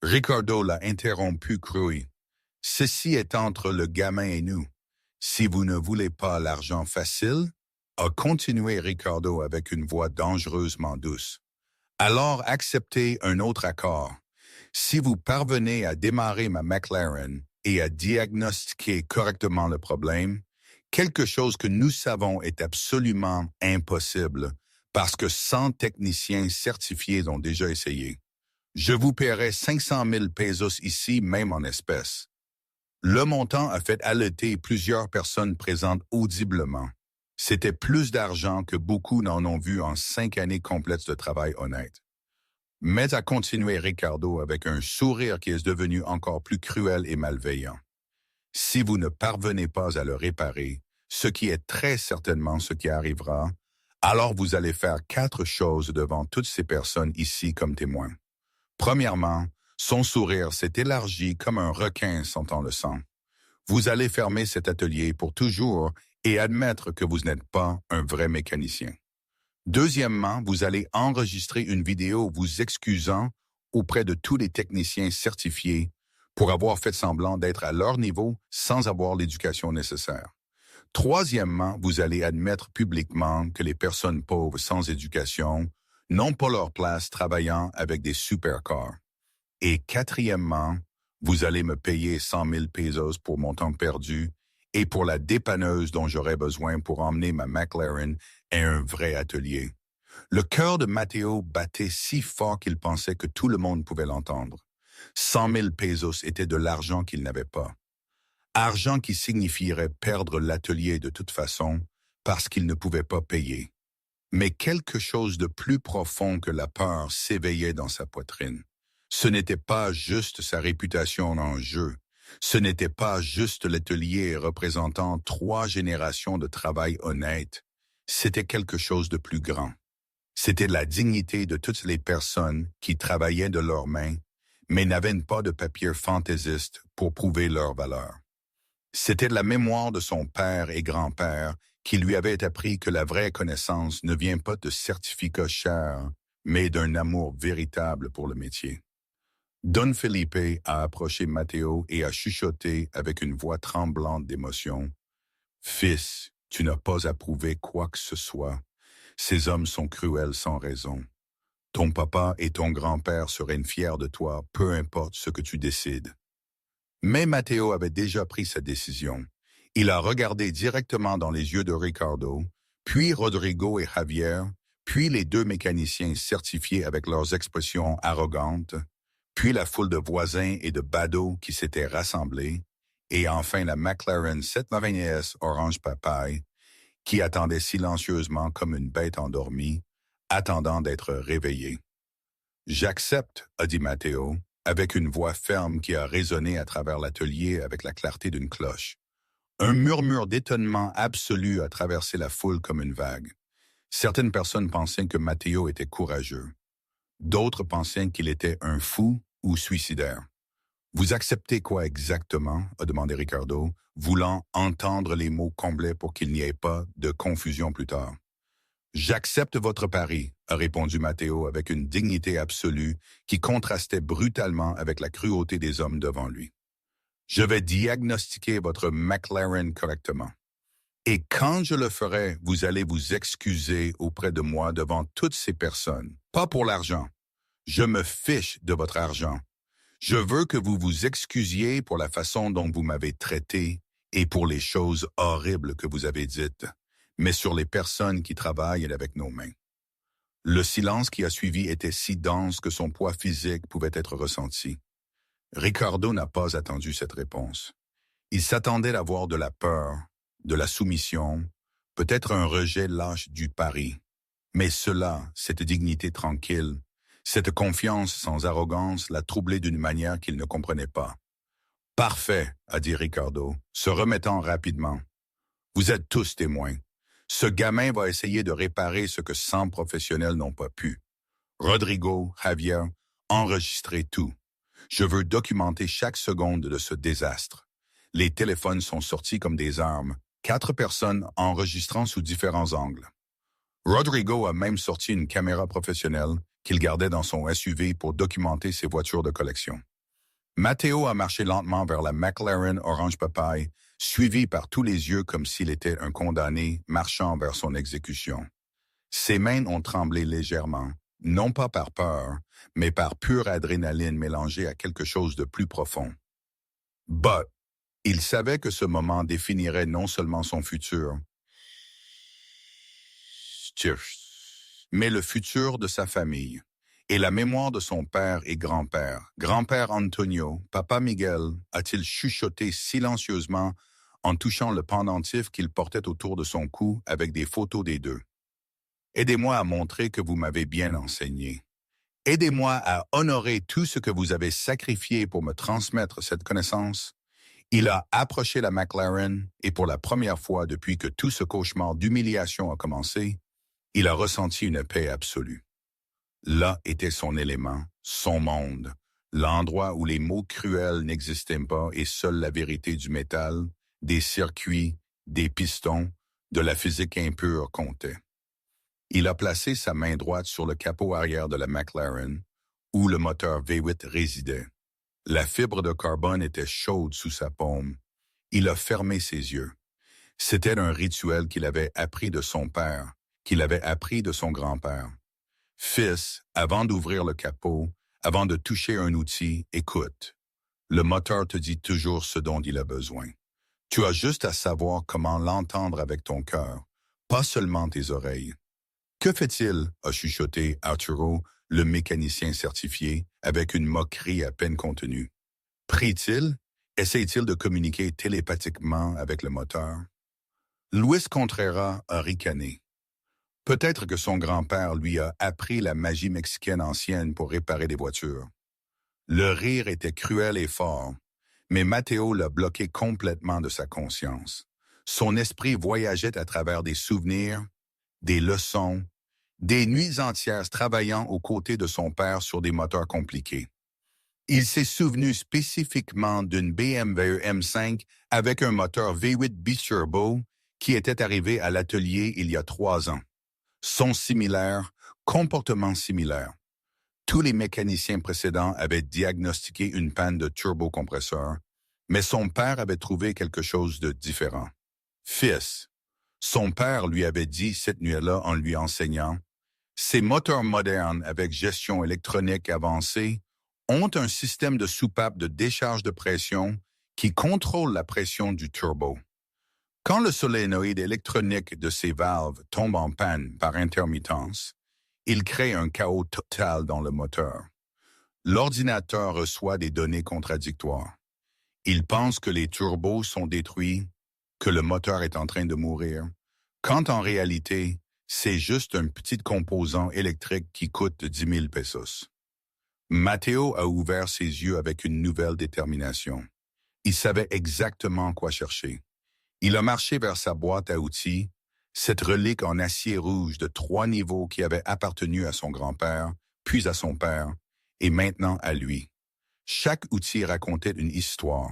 Ricardo l'a interrompu cruy. Ceci est entre le gamin et nous. Si vous ne voulez pas l'argent facile, a continué Ricardo avec une voix dangereusement douce. Alors acceptez un autre accord. Si vous parvenez à démarrer ma McLaren et à diagnostiquer correctement le problème, quelque chose que nous savons est absolument impossible parce que 100 techniciens certifiés ont déjà essayé. Je vous paierai 500 000 pesos ici, même en espèces. Le montant a fait halter plusieurs personnes présentes audiblement. C'était plus d'argent que beaucoup n'en ont vu en 5 années complètes de travail honnête. Mais a continué Ricardo avec un sourire qui est devenu encore plus cruel et malveillant. Si vous ne parvenez pas à le réparer, ce qui est très certainement ce qui arrivera, alors vous allez faire 4 choses devant toutes ces personnes ici comme témoins. Premièrement, son sourire s'est élargi comme un requin sentant le sang. Vous allez fermer cet atelier pour toujours et admettre que vous n'êtes pas un vrai mécanicien. Deuxièmement, vous allez enregistrer une vidéo vous excusant auprès de tous les techniciens certifiés pour avoir fait semblant d'être à leur niveau sans avoir l'éducation nécessaire. Troisièmement, vous allez admettre publiquement que les personnes pauvres sans éducation n'ont pas leur place travaillant avec des supercars. Et quatrièmement, vous allez me payer 100 000 pesos pour mon temps perdu et pour la dépanneuse dont j'aurais besoin pour emmener ma McLaren à un vrai atelier. Le cœur de Matteo battait si fort qu'il pensait que tout le monde pouvait l'entendre. 100 000 pesos était de l'argent qu'il n'avait pas. Argent qui signifierait perdre l'atelier de toute façon parce qu'il ne pouvait pas payer. Mais quelque chose de plus profond que la peur s'éveillait dans sa poitrine. Ce n'était pas juste sa réputation en jeu. Ce n'était pas juste l'atelier représentant 3 générations de travail honnête. C'était quelque chose de plus grand. C'était la dignité de toutes les personnes qui travaillaient de leurs mains, mais n'avaient pas de papier fantaisiste pour prouver leur valeur. C'était la mémoire de son père et grand-père qui lui avaient appris que la vraie connaissance ne vient pas de certificats chers, mais d'un amour véritable pour le métier. Don Felipe a approché Matteo et a chuchoté avec une voix tremblante d'émotion. « Fils, tu n'as pas à prouver quoi que ce soit. Ces hommes sont cruels sans raison. Ton papa et ton grand-père seraient fiers de toi, peu importe ce que tu décides. » Mais Matteo avait déjà pris sa décision. Il a regardé directement dans les yeux de Ricardo, puis Rodrigo et Javier, puis les 2 mécaniciens certifiés avec leurs expressions arrogantes, puis la foule de voisins et de badauds qui s'étaient rassemblés, et enfin la McLaren 790S Orange Papaye, qui attendait silencieusement comme une bête endormie, attendant d'être réveillée. « J'accepte, » a dit Matteo, avec une voix ferme qui a résonné à travers l'atelier avec la clarté d'une cloche. Un murmure d'étonnement absolu a traversé la foule comme une vague. Certaines personnes pensaient que Matteo était courageux. D'autres pensaient qu'il était un fou ou suicidaire. « Vous acceptez quoi exactement ?» a demandé Ricardo, voulant entendre les mots complets pour qu'il n'y ait pas de confusion plus tard. J'accepte votre pari, a répondu Matteo avec une dignité absolue qui contrastait brutalement avec la cruauté des hommes devant lui. Je vais diagnostiquer votre McLaren correctement. Et quand je le ferai, vous allez vous excuser auprès de moi devant toutes ces personnes. Pas pour l'argent. Je me fiche de votre argent. Je veux que vous vous excusiez pour la façon dont vous m'avez traité et pour les choses horribles que vous avez dites, mais sur les personnes qui travaillent avec nos mains. Le silence qui a suivi était si dense que son poids physique pouvait être ressenti. Ricardo n'a pas attendu cette réponse. Il s'attendait à voir de la peur, de la soumission, peut-être un rejet lâche du pari. Mais cela, cette dignité tranquille, cette confiance sans arrogance l'a troublé d'une manière qu'il ne comprenait pas. « Parfait, a dit Ricardo, se remettant rapidement. Vous êtes tous témoins. Ce gamin va essayer de réparer ce que 100 professionnels n'ont pas pu. Rodrigo, Javier, enregistrez tout. Je veux documenter chaque seconde de ce désastre. Les téléphones sont sortis comme des armes, 4 personnes enregistrant sous différents angles. Rodrigo a même sorti une caméra professionnelle qu'il gardait dans son SUV pour documenter ses voitures de collection. Matteo a marché lentement vers la McLaren Orange Papaye, suivi par tous les yeux comme s'il était un condamné marchant vers son exécution. Ses mains ont tremblé légèrement, non pas par peur, mais par pure adrénaline mélangée à quelque chose de plus profond. But, il savait que ce moment définirait non seulement son futur, mais le futur de sa famille et la mémoire de son père et grand-père. Grand-père Antonio, papa Miguel, a-t-il chuchoté silencieusement en touchant le pendentif qu'il portait autour de son cou avec des photos des deux. Aidez-moi à montrer que vous m'avez bien enseigné. Aidez-moi à honorer tout ce que vous avez sacrifié pour me transmettre cette connaissance. Il a approché la McLaren et pour la première fois depuis que tout ce cauchemar d'humiliation a commencé, il a ressenti une paix absolue. Là était son élément, son monde, l'endroit où les mots cruels n'existaient pas et seule la vérité du métal, des circuits, des pistons, de la physique impure comptait. Il a placé sa main droite sur le capot arrière de la McLaren, où le moteur V8 résidait. La fibre de carbone était chaude sous sa paume. Il a fermé ses yeux. C'était un rituel qu'il avait appris de son père, qu'il avait appris de son grand-père. Fils, avant d'ouvrir le capot, avant de toucher un outil, écoute. Le moteur te dit toujours ce dont il a besoin. Tu as juste à savoir comment l'entendre avec ton cœur, pas seulement tes oreilles. Que fait-il, a chuchoté Arturo, le mécanicien certifié, avec une moquerie à peine contenue. Prie-t-il? Essaie-t-il de communiquer télépathiquement avec le moteur? Luis Contreras a ricané. Peut-être que son grand-père lui a appris la magie mexicaine ancienne pour réparer des voitures. Le rire était cruel et fort, mais Matteo l'a bloqué complètement de sa conscience. Son esprit voyageait à travers des souvenirs, des leçons, des nuits entières travaillant aux côtés de son père sur des moteurs compliqués. Il s'est souvenu spécifiquement d'une BMW M5 avec un moteur V8 biturbo qui était arrivé à l'atelier il y a 3 ans. Son similaire, comportement similaire. Tous les mécaniciens précédents avaient diagnostiqué une panne de turbocompresseur, mais son père avait trouvé quelque chose de différent. Fils, son père lui avait dit cette nuit-là en lui enseignant, ces moteurs modernes avec gestion électronique avancée ont un système de soupape de décharge de pression qui contrôle la pression du turbo. Quand le solénoïde électronique de ces valves tombe en panne par intermittence, il crée un chaos total dans le moteur. L'ordinateur reçoit des données contradictoires. Il pense que les turbos sont détruits, que le moteur est en train de mourir, quand en réalité, c'est juste un petit composant électrique qui coûte 10 000 pesos. Matteo a ouvert ses yeux avec une nouvelle détermination. Il savait exactement quoi chercher. Il a marché vers sa boîte à outils, cette relique en acier rouge de 3 niveaux qui avait appartenu à son grand-père, puis à son père, et maintenant à lui. Chaque outil racontait une histoire.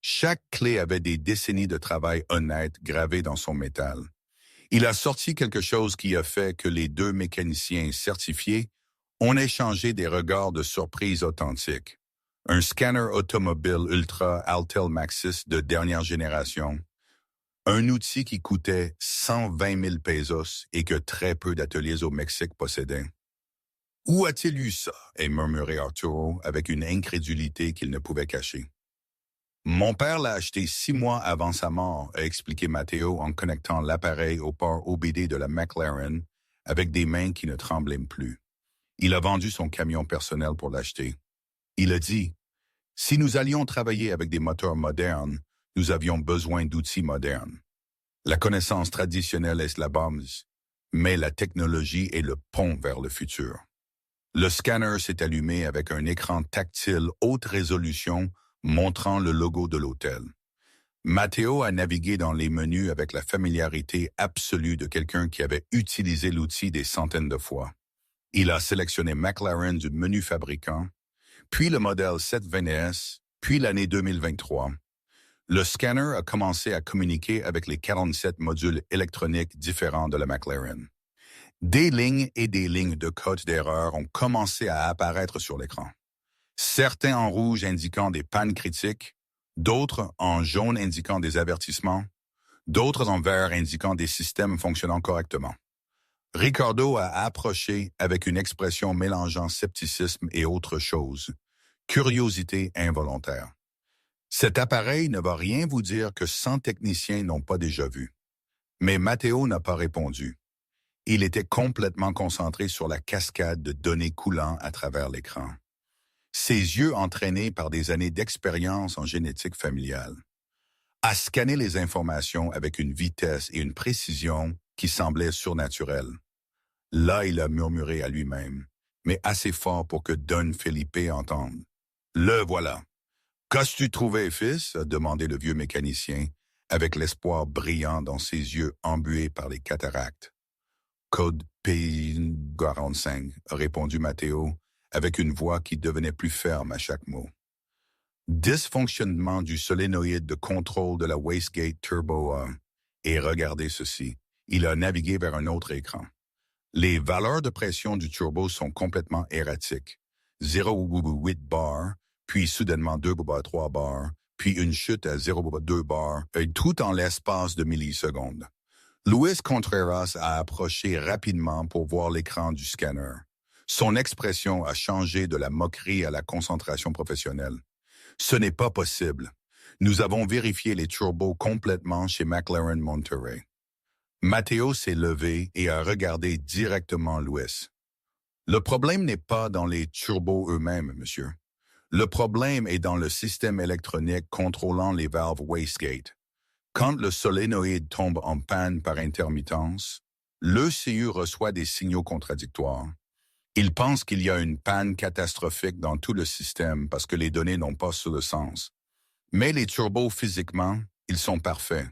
Chaque clé avait des décennies de travail honnête gravées dans son métal. Il a sorti quelque chose qui a fait que les deux mécaniciens certifiés ont échangé des regards de surprise authentiques. Un scanner automobile Ultra Altel Maxis de dernière génération, un outil qui coûtait 120 000 pesos et que très peu d'ateliers au Mexique possédaient. « Où a-t-il eu ça ?» a murmuré Arturo avec une incrédulité qu'il ne pouvait cacher. « Mon père l'a acheté 6 mois avant sa mort », a expliqué Matteo en connectant l'appareil au port OBD de la McLaren avec des mains qui ne tremblaient plus. Il a vendu son camion personnel pour l'acheter. Il a dit « Si nous allions travailler avec des moteurs modernes, nous avions besoin d'outils modernes. La connaissance traditionnelle est la base, mais la technologie est le pont vers le futur. » Le scanner s'est allumé avec un écran tactile haute résolution montrant le logo de l'hôtel. Matteo a navigué dans les menus avec la familiarité absolue de quelqu'un qui avait utilisé l'outil des centaines de fois. Il a sélectionné McLaren du menu fabricant, puis le modèle 720S, puis l'année 2023. Le scanner a commencé à communiquer avec les 47 modules électroniques différents de la McLaren. Des lignes et des lignes de code d'erreur ont commencé à apparaître sur l'écran. Certains en rouge indiquant des pannes critiques, d'autres en jaune indiquant des avertissements, d'autres en vert indiquant des systèmes fonctionnant correctement. Ricardo a approché avec une expression mélangeant scepticisme et autre chose, curiosité involontaire. Cet appareil ne va rien vous dire que 100 techniciens n'ont pas déjà vu. Mais Matteo n'a pas répondu. Il était complètement concentré sur la cascade de données coulant à travers l'écran. Ses yeux entraînés par des années d'expérience en génétique familiale, à scanner les informations avec une vitesse et une précision qui semblaient surnaturelles. Là, il a murmuré à lui-même, mais assez fort pour que Don Felipe entende. « Le voilà. »« Qu'as-tu trouvé, fils ?» a demandé le vieux mécanicien, avec l'espoir brillant dans ses yeux embués par les cataractes. « Code P45, » a répondu Matteo, avec une voix qui devenait plus ferme à chaque mot. Dysfonctionnement du solénoïde de contrôle de la Wastegate Turbo A. Et regardez ceci, il a navigué vers un autre écran. Les valeurs de pression du turbo sont complètement erratiques. 0,8 bar, puis soudainement 2,3 bar, puis une chute à 0,2 bar, et tout en l'espace de millisecondes. Luis Contreras a approché rapidement pour voir l'écran du scanner. Son expression a changé de la moquerie à la concentration professionnelle. Ce n'est pas possible. Nous avons vérifié les turbos complètement chez McLaren Monterrey. Matteo s'est levé et a regardé directement Luis. Le problème n'est pas dans les turbos eux-mêmes, monsieur. Le problème est dans le système électronique contrôlant les valves wastegate. Quand le solénoïde tombe en panne par intermittence, l'ECU reçoit des signaux contradictoires. Il pense qu'il y a une panne catastrophique dans tout le système parce que les données n'ont pas sur le sens. Mais les turbos, physiquement, ils sont parfaits.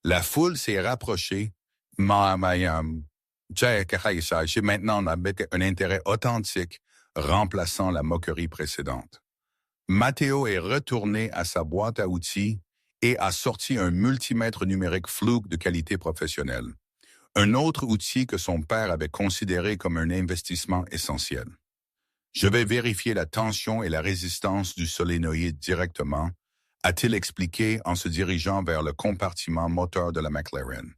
La foule s'est rapprochée. J'ai maintenant avec un intérêt authentique remplaçant la moquerie précédente. Matteo est retourné à sa boîte à outils et a sorti un multimètre numérique Fluke de qualité professionnelle. Un autre outil que son père avait considéré comme un investissement essentiel. Je vais vérifier la tension et la résistance du solénoïde directement, a-t-il expliqué en se dirigeant vers le compartiment moteur de la McLaren.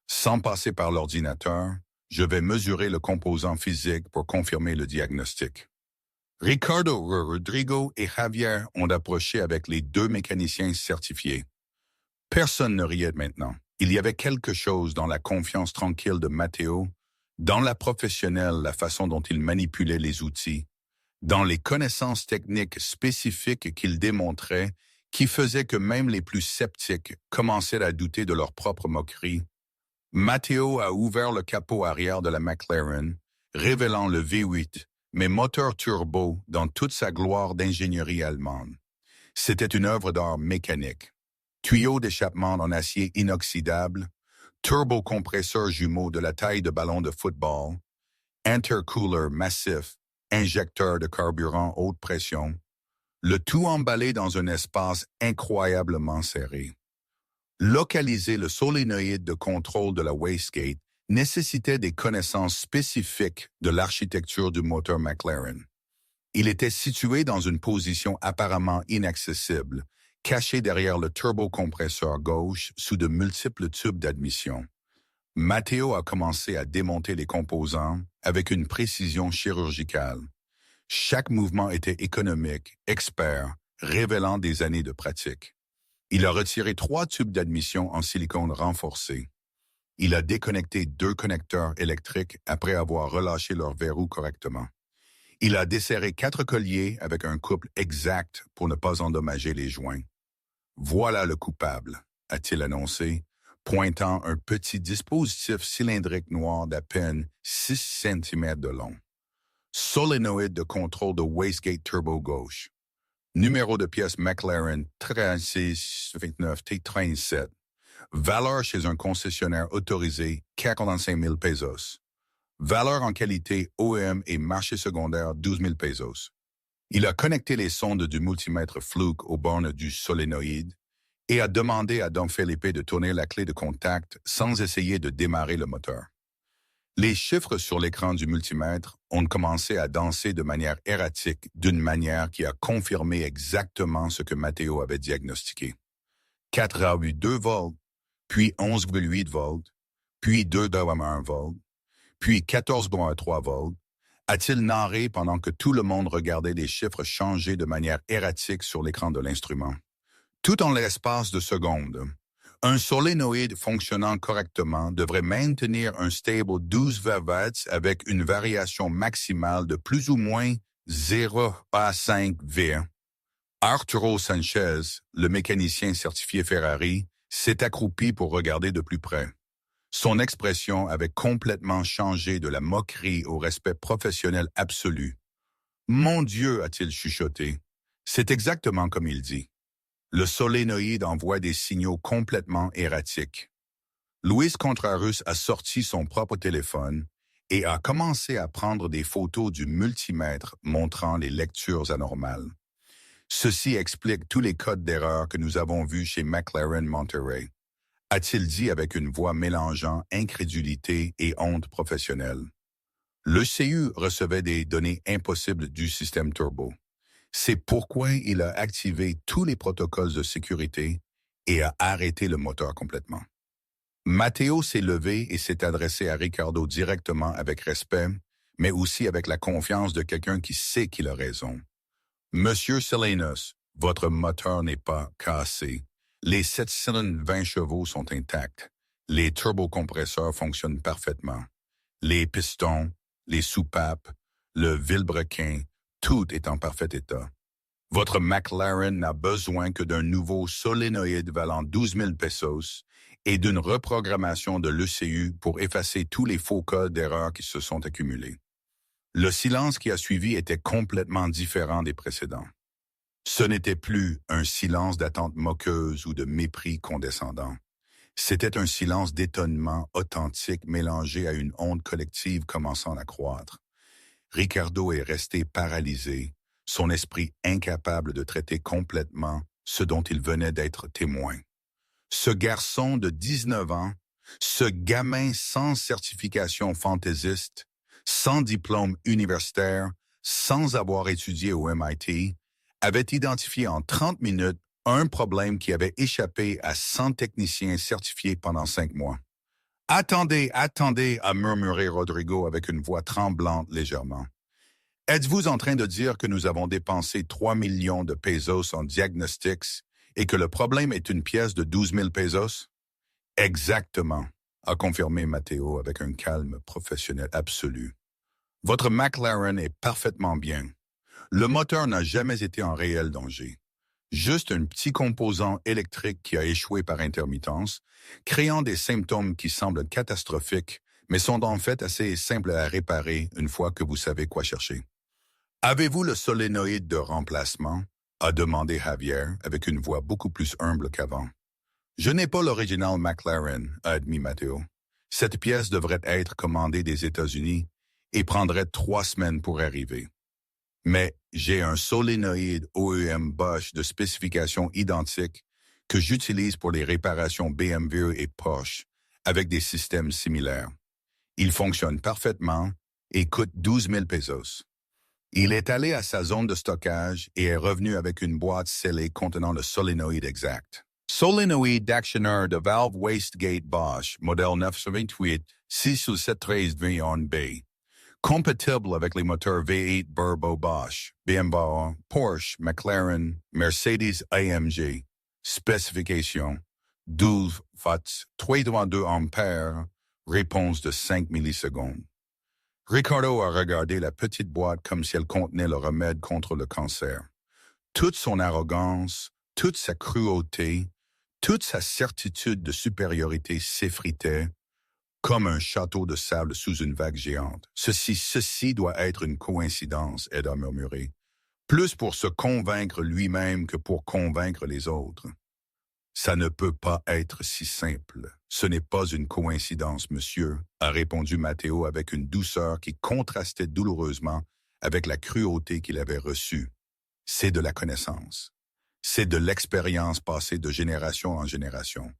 Sans passer par l'ordinateur, je vais mesurer le composant physique pour confirmer le diagnostic. Ricardo, Rodrigo et Javier ont approché avec les deux mécaniciens certifiés. Personne ne riait maintenant. Il y avait quelque chose dans la confiance tranquille de Matteo, dans la professionnelle, la façon dont il manipulait les outils, dans les connaissances techniques spécifiques qu'il démontrait, qui faisaient que même les plus sceptiques commençaient à douter de leur propre moquerie. Matteo a ouvert le capot arrière de la McLaren, révélant le V8, mais moteur turbo dans toute sa gloire d'ingénierie allemande. C'était une œuvre d'art mécanique. Tuyaux d'échappement en acier inoxydable, turbocompresseur jumeau de la taille de ballon de football, intercooler massif, injecteur de carburant haute pression, le tout emballé dans un espace incroyablement serré. Localiser le solénoïde de contrôle de la wastegate nécessitait des connaissances spécifiques de l'architecture du moteur McLaren. Il était situé dans une position apparemment inaccessible, caché derrière le turbocompresseur gauche sous de multiples tubes d'admission. Matteo a commencé à démonter les composants avec une précision chirurgicale. Chaque mouvement était économique, expert, révélant des années de pratique. Il a retiré 3 tubes d'admission en silicone renforcé. Il a déconnecté 2 connecteurs électriques après avoir relâché leur verrou correctement. Il a desserré 4 colliers avec un couple exact pour ne pas endommager les joints. Voilà le coupable, a-t-il annoncé, pointant un petit dispositif cylindrique noir d'à peine 6 cm de long. Solénoïde de contrôle de wastegate turbo gauche. Numéro de pièce McLaren 3629T37. Valeur chez un concessionnaire autorisé 45 000 pesos. Valeur en qualité OEM et marché secondaire 12 000 pesos. Il a connecté les sondes du multimètre Fluke aux bornes du solénoïde et a demandé à Don Felipe de tourner la clé de contact sans essayer de démarrer le moteur. Les chiffres sur l'écran du multimètre ont commencé à danser de manière erratique d'une manière qui a confirmé exactement ce que Matteo avait diagnostiqué. 4,2 volts, puis 11,8 volts, puis 2,1 volts, puis 14,3 volts, a-t-il narré pendant que tout le monde regardait les chiffres changer de manière erratique sur l'écran de l'instrument. Tout en l'espace de secondes, un solénoïde fonctionnant correctement devrait maintenir un stable 12 Vs avec une variation maximale de plus ou moins 0,5 V. Arturo Sanchez, le mécanicien certifié Ferrari, s'est accroupi pour regarder de plus près. Son expression avait complètement changé de la moquerie au respect professionnel absolu. « Mon Dieu » a-t-il chuchoté. C'est exactement comme il dit. Le solénoïde envoie des signaux complètement erratiques. Luis Contrarus a sorti son propre téléphone et a commencé à prendre des photos du multimètre montrant les lectures anormales. Ceci explique tous les codes d'erreur que nous avons vus chez McLaren Monterrey, a-t-il dit avec une voix mélangeant incrédulité et honte professionnelle. Le CU recevait des données impossibles du système turbo. C'est pourquoi il a activé tous les protocoles de sécurité et a arrêté le moteur complètement. Matteo s'est levé et s'est adressé à Ricardo directement avec respect, mais aussi avec la confiance de quelqu'un qui sait qu'il a raison. « Monsieur Selenos, votre moteur n'est pas cassé. Les 7 cylindres 20 chevaux sont intacts. Les turbocompresseurs fonctionnent parfaitement. Les pistons, les soupapes, le vilebrequin, tout est en parfait état. Votre McLaren n'a besoin que d'un nouveau solénoïde valant 12 000 pesos et d'une reprogrammation de l'ECU pour effacer tous les faux codes d'erreur qui se sont accumulés. » Le silence qui a suivi était complètement différent des précédents. Ce n'était plus un silence d'attente moqueuse ou de mépris condescendant. C'était un silence d'étonnement authentique mélangé à une honte collective commençant à croître. Ricardo est resté paralysé, son esprit incapable de traiter complètement ce dont il venait d'être témoin. Ce garçon de 19 ans, ce gamin sans certification fantaisiste, sans diplôme universitaire, sans avoir étudié au MIT, avait identifié en 30 minutes un problème qui avait échappé à 100 techniciens certifiés pendant 5 mois. « Attendez, attendez » a murmuré Rodrigo avec une voix tremblante légèrement. « Êtes-vous en train de dire que nous avons dépensé 3 millions de pesos en diagnostics et que le problème est une pièce de 12 000 pesos? » « Exactement » a confirmé Matteo avec un calme professionnel absolu. « Votre McLaren est parfaitement bien. Le moteur n'a jamais été en réel danger. Juste un petit composant électrique qui a échoué par intermittence, créant des symptômes qui semblent catastrophiques, mais sont en fait assez simples à réparer une fois que vous savez quoi chercher. « Avez-vous le solénoïde de remplacement? » a demandé Javier avec une voix beaucoup plus humble qu'avant. « Je n'ai pas l'original McLaren, » a admis Matteo. « Cette pièce devrait être commandée des États-Unis et prendrait 3 semaines pour arriver. Mais j'ai un solénoïde OEM Bosch de spécification identique que j'utilise pour les réparations BMW et Porsche avec des systèmes similaires. Il fonctionne parfaitement et coûte 12 000 pesos. Il est allé à sa zone de stockage et est revenu avec une boîte scellée contenant le solénoïde exact. Solénoïde d'actionneur de valve Wastegate Bosch, modèle 928 6 ou 713 B. Compatible avec les moteurs V8 Turbo Bosch, BMW, Porsche, McLaren, Mercedes-AMG. Spécification 12 watts, 3,2 ampères, réponse de 5 millisecondes. Ricardo a regardé la petite boîte comme si elle contenait le remède contre le cancer. Toute son arrogance, toute sa cruauté, toute sa certitude de supériorité s'effritait comme un château de sable sous une vague géante. Ceci doit être une coïncidence, Ed a murmuré. Plus pour se convaincre lui-même que pour convaincre les autres. Ça ne peut pas être si simple. Ce n'est pas une coïncidence, monsieur, a répondu Matteo avec une douceur qui contrastait douloureusement avec la cruauté qu'il avait reçue. C'est de la connaissance. C'est de l'expérience passée de génération en génération.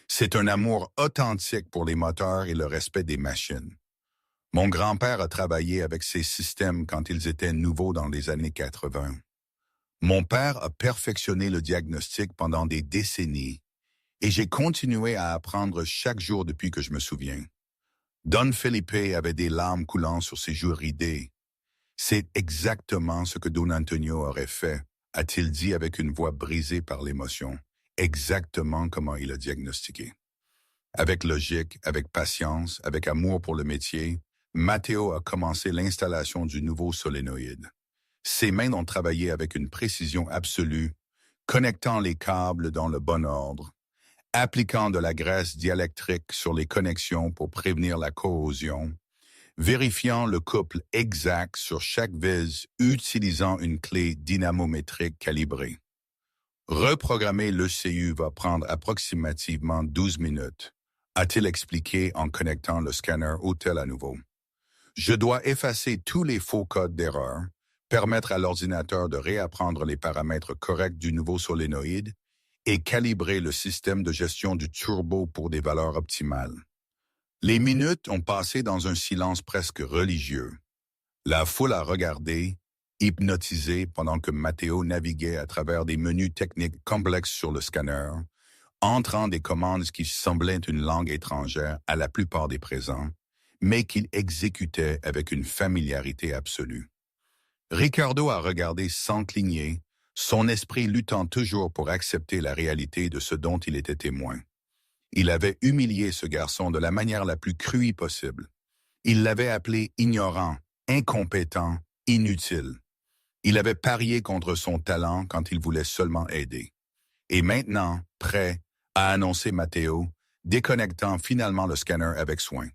C'est un amour authentique pour les moteurs et le respect des machines. Mon grand-père a travaillé avec ces systèmes quand ils étaient nouveaux dans les années 80. Mon père a perfectionné le diagnostic pendant des décennies et j'ai continué à apprendre chaque jour depuis que je me souviens. Don Felipe avait des larmes coulant sur ses joues ridées. C'est exactement ce que Don Antonio aurait fait, a-t-il dit avec une voix brisée par l'émotion. Exactement comment il a diagnostiqué. Avec logique, avec patience, avec amour pour le métier, Matteo a commencé l'installation du nouveau solénoïde. Ses mains ont travaillé avec une précision absolue, connectant les câbles dans le bon ordre, appliquant de la graisse diélectrique sur les connexions pour prévenir la corrosion, vérifiant le couple exact sur chaque vis utilisant une clé dynamométrique calibrée. Reprogrammer l'ECU va prendre approximativement 12 minutes, a-t-il expliqué en connectant le scanner Autel à nouveau. Je dois effacer tous les faux codes d'erreur, permettre à l'ordinateur de réapprendre les paramètres corrects du nouveau solénoïde et calibrer le système de gestion du turbo pour des valeurs optimales. Les minutes ont passé dans un silence presque religieux. La foule a regardé, hypnotisé pendant que Matteo naviguait à travers des menus techniques complexes sur le scanner, entrant des commandes qui semblaient une langue étrangère à la plupart des présents, mais qu'il exécutait avec une familiarité absolue. Ricardo a regardé sans cligner, son esprit luttant toujours pour accepter la réalité de ce dont il était témoin. Il avait humilié ce garçon de la manière la plus crue possible. Il l'avait appelé ignorant, incompétent, inutile. Il avait parié contre son talent quand il voulait seulement aider. Et maintenant, prêt, a annoncé Matteo, déconnectant finalement le scanner avec soin.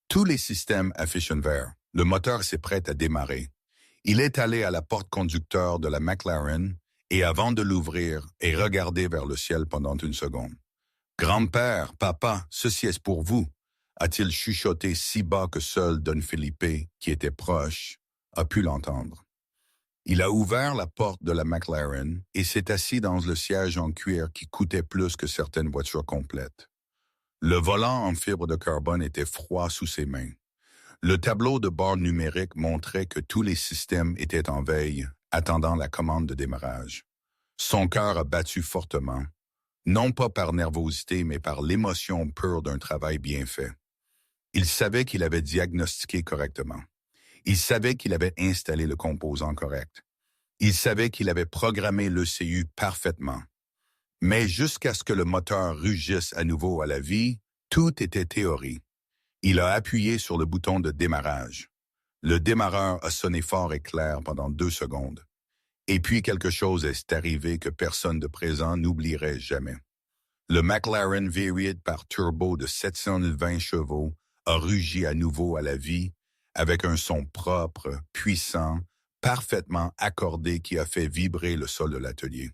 Tous les systèmes affichent un vert. Le moteur s'est prêt à démarrer. Il est allé à la porte conducteur de la McLaren et avant de l'ouvrir, est regardé vers le ciel pendant une seconde. « Grand-père, papa, ceci est pour vous », a-t-il chuchoté si bas que seul Don Felipe, qui était proche, a pu l'entendre. Il a ouvert la porte de la McLaren et s'est assis dans le siège en cuir qui coûtait plus que certaines voitures complètes. Le volant en fibre de carbone était froid sous ses mains. Le tableau de bord numérique montrait que tous les systèmes étaient en veille, attendant la commande de démarrage. Son cœur a battu fortement, non pas par nervosité, mais par l'émotion pure d'un travail bien fait. Il savait qu'il avait diagnostiqué correctement. Il savait qu'il avait installé le composant correct. Il savait qu'il avait programmé l'ECU parfaitement. Mais jusqu'à ce que le moteur rugisse à nouveau à la vie, tout était théorie. Il a appuyé sur le bouton de démarrage. Le démarreur a sonné fort et clair pendant 2 secondes. Et puis quelque chose est arrivé que personne de présent n'oublierait jamais. Le McLaren V8 par turbo de 720 chevaux a rugi à nouveau à la vie avec un son propre, puissant, parfaitement accordé qui a fait vibrer le sol de l'atelier.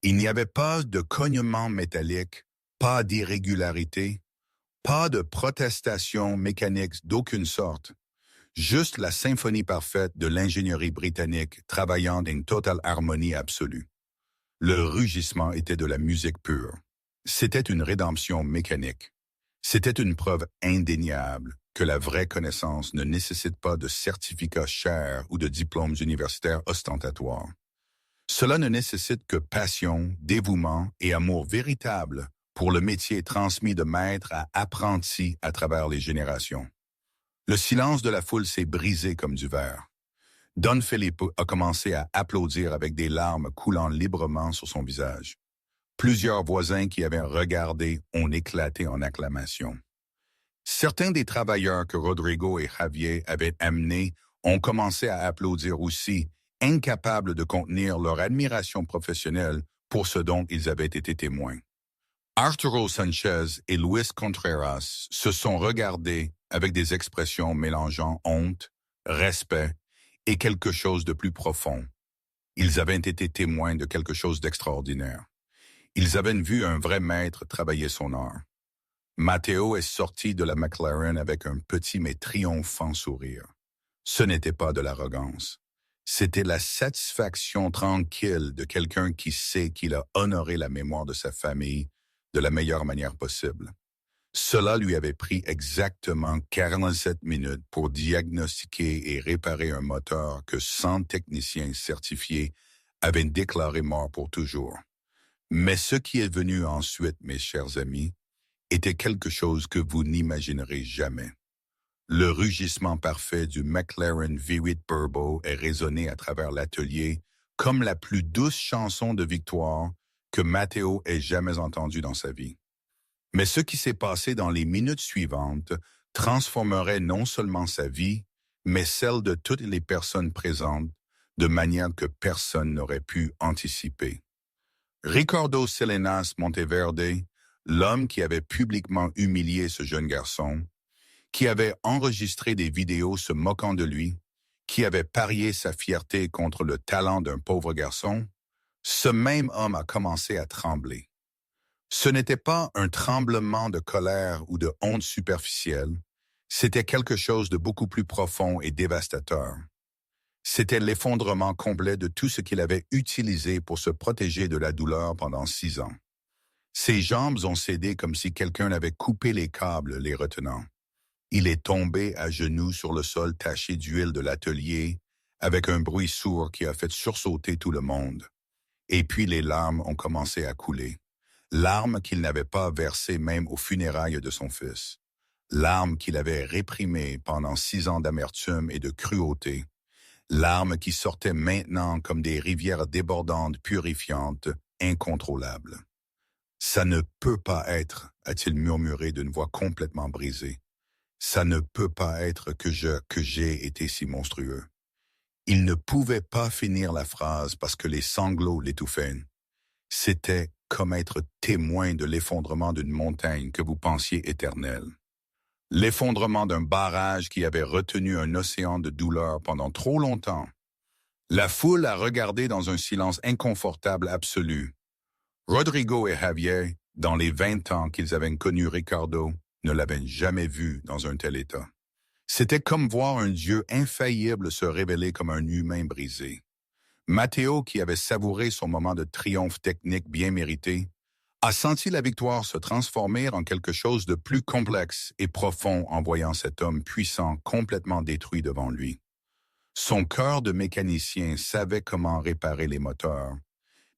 Il n'y avait pas de cognement métallique, pas d'irrégularité, pas de protestation mécanique d'aucune sorte. Juste la symphonie parfaite de l'ingénierie britannique travaillant d'une totale harmonie absolue. Le rugissement était de la musique pure. C'était une rédemption mécanique. C'était une preuve indéniable que la vraie connaissance ne nécessite pas de certificats chers ou de diplômes universitaires ostentatoires. Cela ne nécessite que passion, dévouement et amour véritable pour le métier transmis de maître à apprenti à travers les générations. Le silence de la foule s'est brisé comme du verre. Don Felipe a commencé à applaudir avec des larmes coulant librement sur son visage. Plusieurs voisins qui avaient regardé ont éclaté en acclamations. Certains des travailleurs que Rodrigo et Javier avaient amenés ont commencé à applaudir aussi, incapables de contenir leur admiration professionnelle pour ce dont ils avaient été témoins. Arturo Sanchez et Luis Contreras se sont regardés avec des expressions mélangeant honte, respect et quelque chose de plus profond. Ils avaient été témoins de quelque chose d'extraordinaire. Ils avaient vu un vrai maître travailler son art. Matteo est sorti de la McLaren avec un petit mais triomphant sourire. Ce n'était pas de l'arrogance. C'était la satisfaction tranquille de quelqu'un qui sait qu'il a honoré la mémoire de sa famille de la meilleure manière possible. Cela lui avait pris exactement 47 minutes pour diagnostiquer et réparer un moteur que 100 techniciens certifiés avaient déclaré mort pour toujours. Mais ce qui est venu ensuite, mes chers amis, était quelque chose que vous n'imaginerez jamais. Le rugissement parfait du McLaren V8 Turbo est résonné à travers l'atelier comme la plus douce chanson de victoire que Matteo ait jamais entendue dans sa vie. Mais ce qui s'est passé dans les minutes suivantes transformerait non seulement sa vie, mais celle de toutes les personnes présentes de manière que personne n'aurait pu anticiper. Ricardo Salinas Monteverde, l'homme qui avait publiquement humilié ce jeune garçon, qui avait enregistré des vidéos se moquant de lui, qui avait parié sa fierté contre le talent d'un pauvre garçon, ce même homme a commencé à trembler. Ce n'était pas un tremblement de colère ou de honte superficielle, c'était quelque chose de beaucoup plus profond et dévastateur. C'était l'effondrement complet de tout ce qu'il avait utilisé pour se protéger de la douleur pendant 6 ans. Ses jambes ont cédé comme si quelqu'un avait coupé les câbles les retenant. Il est tombé à genoux sur le sol taché d'huile de l'atelier, avec un bruit sourd qui a fait sursauter tout le monde. Et puis les larmes ont commencé à couler. Larmes qu'il n'avait pas versées même aux funérailles de son fils. Larmes qu'il avait réprimées pendant 6 ans d'amertume et de cruauté. Larmes qui sortaient maintenant comme des rivières débordantes, purifiantes, incontrôlables. « Ça ne peut pas être », a-t-il murmuré d'une voix complètement brisée. « Ça ne peut pas être que j'ai été si monstrueux. » Il ne pouvait pas finir la phrase parce que les sanglots l'étouffaient. C'était comme être témoin de l'effondrement d'une montagne que vous pensiez éternelle. L'effondrement d'un barrage qui avait retenu un océan de douleur pendant trop longtemps. La foule a regardé dans un silence inconfortable absolu. Rodrigo et Javier, dans les 20 ans qu'ils avaient connu Ricardo, ne l'avaient jamais vu dans un tel état. C'était comme voir un Dieu infaillible se révéler comme un humain brisé. Matteo, qui avait savouré son moment de triomphe technique bien mérité, a senti la victoire se transformer en quelque chose de plus complexe et profond en voyant cet homme puissant complètement détruit devant lui. Son cœur de mécanicien savait comment réparer les moteurs,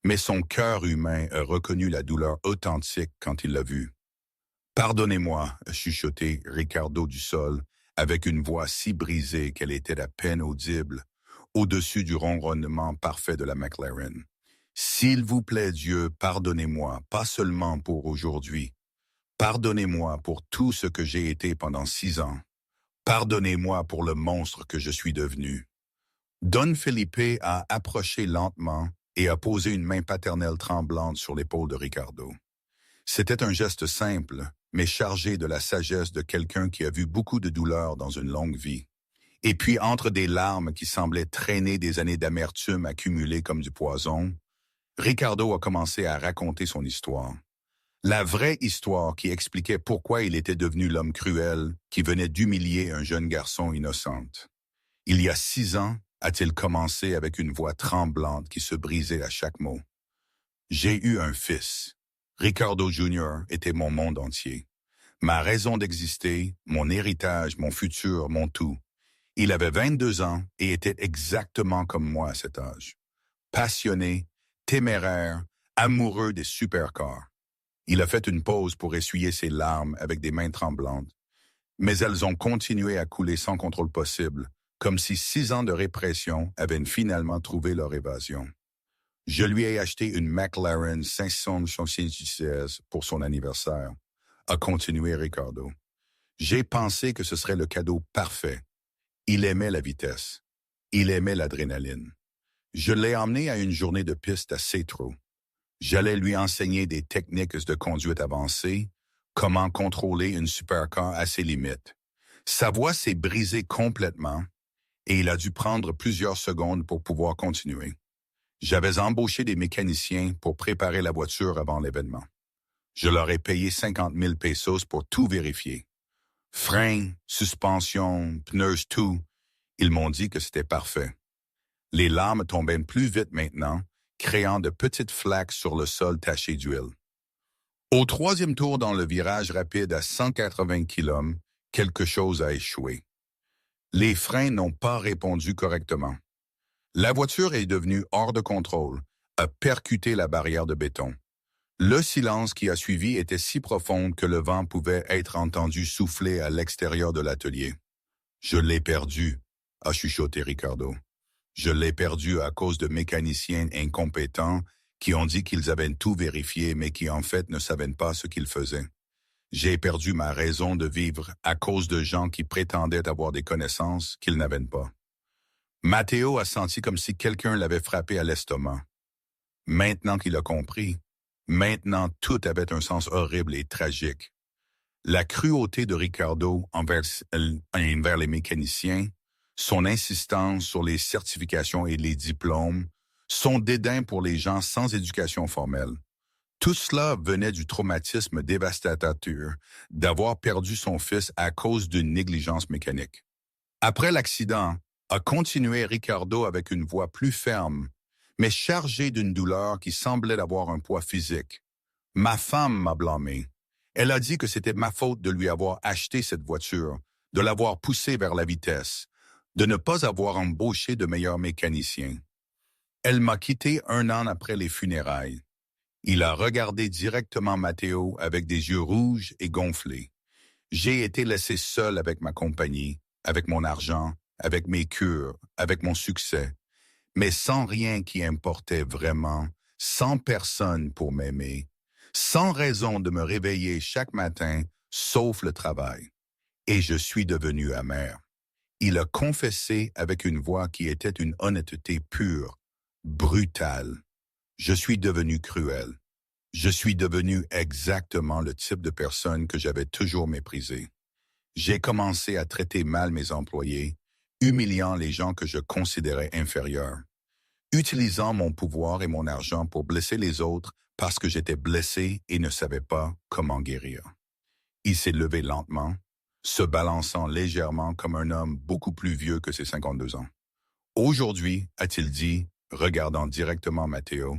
mais son cœur humain a reconnu la douleur authentique quand il l'a vu. « Pardonnez-moi », a chuchoté Ricardo du sol, avec une voix si brisée qu'elle était à peine audible, au-dessus du ronronnement parfait de la McLaren. « S'il vous plaît, Dieu, pardonnez-moi, pas seulement pour aujourd'hui. Pardonnez-moi pour tout ce que j'ai été pendant 6 ans. Pardonnez-moi pour le monstre que je suis devenu. » Don Felipe a approché lentement et a posé une main paternelle tremblante sur l'épaule de Ricardo. C'était un geste simple, mais chargé de la sagesse de quelqu'un qui a vu beaucoup de douleur dans une longue vie. Et puis, entre des larmes qui semblaient traîner des années d'amertume accumulées comme du poison, Ricardo a commencé à raconter son histoire. La vraie histoire qui expliquait pourquoi il était devenu l'homme cruel qui venait d'humilier un jeune garçon innocente. Il y a 6 ans, a-t-il commencé avec une voix tremblante qui se brisait à chaque mot. J'ai eu un fils. Ricardo Jr. était mon monde entier. Ma raison d'exister, mon héritage, mon futur, mon tout. Il avait 22 ans et était exactement comme moi à cet âge. Passionné, téméraire, amoureux des supercars. Il a fait une pause pour essuyer ses larmes avec des mains tremblantes. Mais elles ont continué à couler sans contrôle possible, comme si 6 ans de répression avaient finalement trouvé leur évasion. Je lui ai acheté une McLaren 576 pour son anniversaire, a continué Ricardo. J'ai pensé que ce serait le cadeau parfait. Il aimait la vitesse. Il aimait l'adrénaline. Je l'ai emmené à une journée de piste à Cetro. J'allais lui enseigner des techniques de conduite avancées, comment contrôler une supercar à ses limites. Sa voix s'est brisée complètement et il a dû prendre plusieurs secondes pour pouvoir continuer. J'avais embauché des mécaniciens pour préparer la voiture avant l'événement. Je leur ai payé 50 000 pesos pour tout vérifier. Freins, suspension, pneus, tout. Ils m'ont dit que c'était parfait. Les lames tombaient plus vite maintenant, créant de petites flaques sur le sol taché d'huile. Au troisième tour dans le virage rapide à 180 km, quelque chose a échoué. Les freins n'ont pas répondu correctement. La voiture est devenue hors de contrôle, a percuté la barrière de béton. Le silence qui a suivi était si profond que le vent pouvait être entendu souffler à l'extérieur de l'atelier. « Je l'ai perdu », a chuchoté Ricardo. « Je l'ai perdu à cause de mécaniciens incompétents qui ont dit qu'ils avaient tout vérifié mais qui en fait ne savaient pas ce qu'ils faisaient. J'ai perdu ma raison de vivre à cause de gens qui prétendaient avoir des connaissances qu'ils n'avaient pas. » Matteo a senti comme si quelqu'un l'avait frappé à l'estomac. Maintenant qu'il a compris, maintenant tout avait un sens horrible et tragique. La cruauté de Ricardo envers les mécaniciens, son insistance sur les certifications et les diplômes, son dédain pour les gens sans éducation formelle. Tout cela venait du traumatisme dévastateur d'avoir perdu son fils à cause d'une négligence mécanique. Après l'accident, a continué Ricardo avec une voix plus ferme, mais chargée d'une douleur qui semblait avoir un poids physique. Ma femme m'a blâmé. Elle a dit que c'était ma faute de lui avoir acheté cette voiture, de l'avoir poussée vers la vitesse, de ne pas avoir embauché de meilleurs mécaniciens. Elle m'a quitté 1 an après les funérailles. Il a regardé directement Matteo avec des yeux rouges et gonflés. J'ai été laissé seul avec ma compagnie, avec mon argent, avec mes cures, avec mon succès, mais sans rien qui importait vraiment, sans personne pour m'aimer, sans raison de me réveiller chaque matin, sauf le travail. Et je suis devenu amer. Il a confessé avec une voix qui était une honnêteté pure, brutale. Je suis devenu cruel. Je suis devenu exactement le type de personne que j'avais toujours méprisé. J'ai commencé à traiter mal mes employés, humiliant les gens que je considérais inférieurs, utilisant mon pouvoir et mon argent pour blesser les autres parce que j'étais blessé et ne savais pas comment guérir. Il s'est levé lentement, se balançant légèrement comme un homme beaucoup plus vieux que ses 52 ans. Aujourd'hui, a-t-il dit, regardant directement Matteo,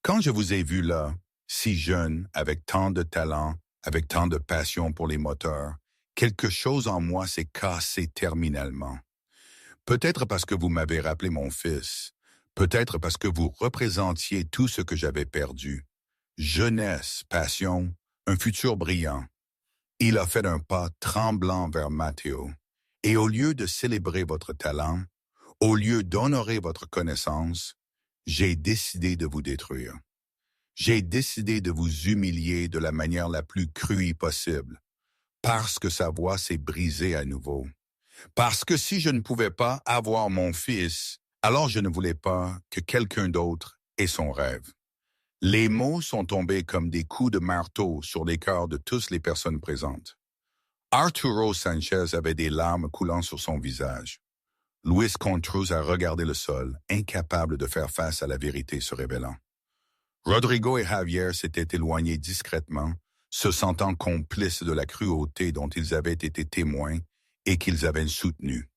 quand je vous ai vu là, si jeune, avec tant de talent, avec tant de passion pour les moteurs, quelque chose en moi s'est cassé terminalement. Peut-être parce que vous m'avez rappelé mon fils, peut-être parce que vous représentiez tout ce que j'avais perdu. Jeunesse, passion, un futur brillant. Il a fait un pas tremblant vers Matteo, et au lieu de célébrer votre talent, au lieu d'honorer votre connaissance, j'ai décidé de vous détruire. J'ai décidé de vous humilier de la manière la plus crue possible, parce que sa voix s'est brisée à nouveau. Parce que si je ne pouvais pas avoir mon fils, alors je ne voulais pas que quelqu'un d'autre ait son rêve. Les mots sont tombés comme des coups de marteau sur les cœurs de toutes les personnes présentes. Arturo Sanchez avait des larmes coulant sur son visage. Luis Contruz a regardé le sol, incapable de faire face à la vérité se révélant. Rodrigo et Javier s'étaient éloignés discrètement, se sentant complices de la cruauté dont ils avaient été témoins et qu'ils avaient soutenue.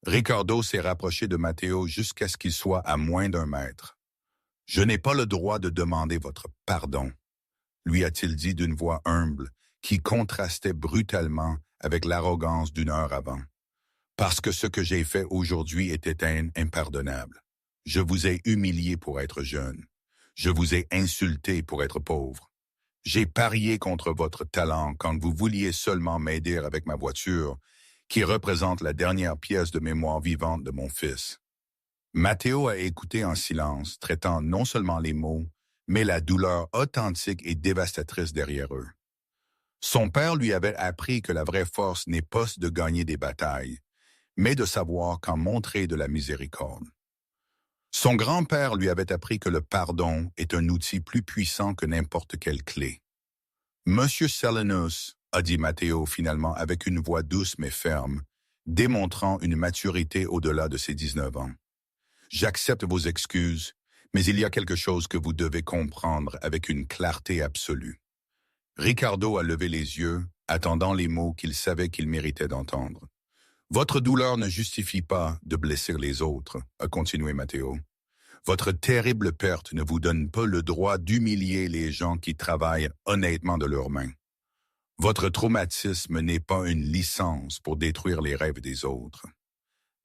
Ricardo s'est rapproché de Matteo jusqu'à ce qu'il soit à moins d'1 mètre. Je n'ai pas le droit de demander votre pardon, lui a-t-il dit d'une voix humble qui contrastait brutalement avec l'arrogance d'une heure avant. Parce que ce que j'ai fait aujourd'hui était impardonnable. Je vous ai humilié pour être jeune. Je vous ai insulté pour être pauvre. J'ai parié contre votre talent quand vous vouliez seulement m'aider avec ma voiture, qui représente la dernière pièce de mémoire vivante de mon fils. Matteo a écouté en silence, traitant non seulement les mots, mais la douleur authentique et dévastatrice derrière eux. Son père lui avait appris que la vraie force n'est pas de gagner des batailles, mais de savoir quand montrer de la miséricorde. Son grand-père lui avait appris que le pardon est un outil plus puissant que n'importe quelle clé. Monsieur Salinus, a dit Matteo finalement avec une voix douce mais ferme, démontrant une maturité au-delà de ses 19 ans. J'accepte vos excuses, mais il y a quelque chose que vous devez comprendre avec une clarté absolue. Ricardo a levé les yeux, attendant les mots qu'il savait qu'il méritait d'entendre. Votre douleur ne justifie pas de blesser les autres, a continué Matteo. Votre terrible perte ne vous donne pas le droit d'humilier les gens qui travaillent honnêtement de leurs mains. Votre traumatisme n'est pas une licence pour détruire les rêves des autres.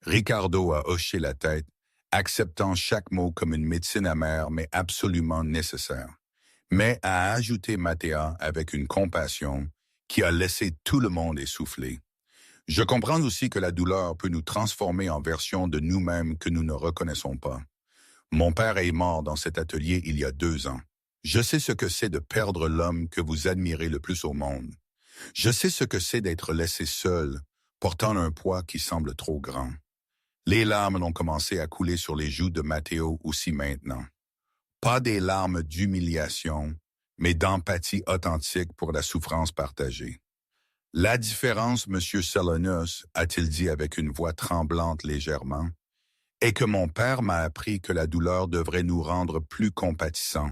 Ricardo a hoché la tête, acceptant chaque mot comme une médecine amère mais absolument nécessaire. Mais a ajouté Matteo avec une compassion qui a laissé tout le monde essouffler. Je comprends aussi que la douleur peut nous transformer en version de nous-mêmes que nous ne reconnaissons pas. Mon père est mort dans cet atelier il y a 2 ans. Je sais ce que c'est de perdre l'homme que vous admirez le plus au monde. Je sais ce que c'est d'être laissé seul, portant un poids qui semble trop grand. Les larmes ont commencé à couler sur les joues de Matteo aussi maintenant. Pas des larmes d'humiliation, mais d'empathie authentique pour la souffrance partagée. La différence, Monsieur Salinus, a-t-il dit avec une voix tremblante légèrement, est que mon père m'a appris que la douleur devrait nous rendre plus compatissants,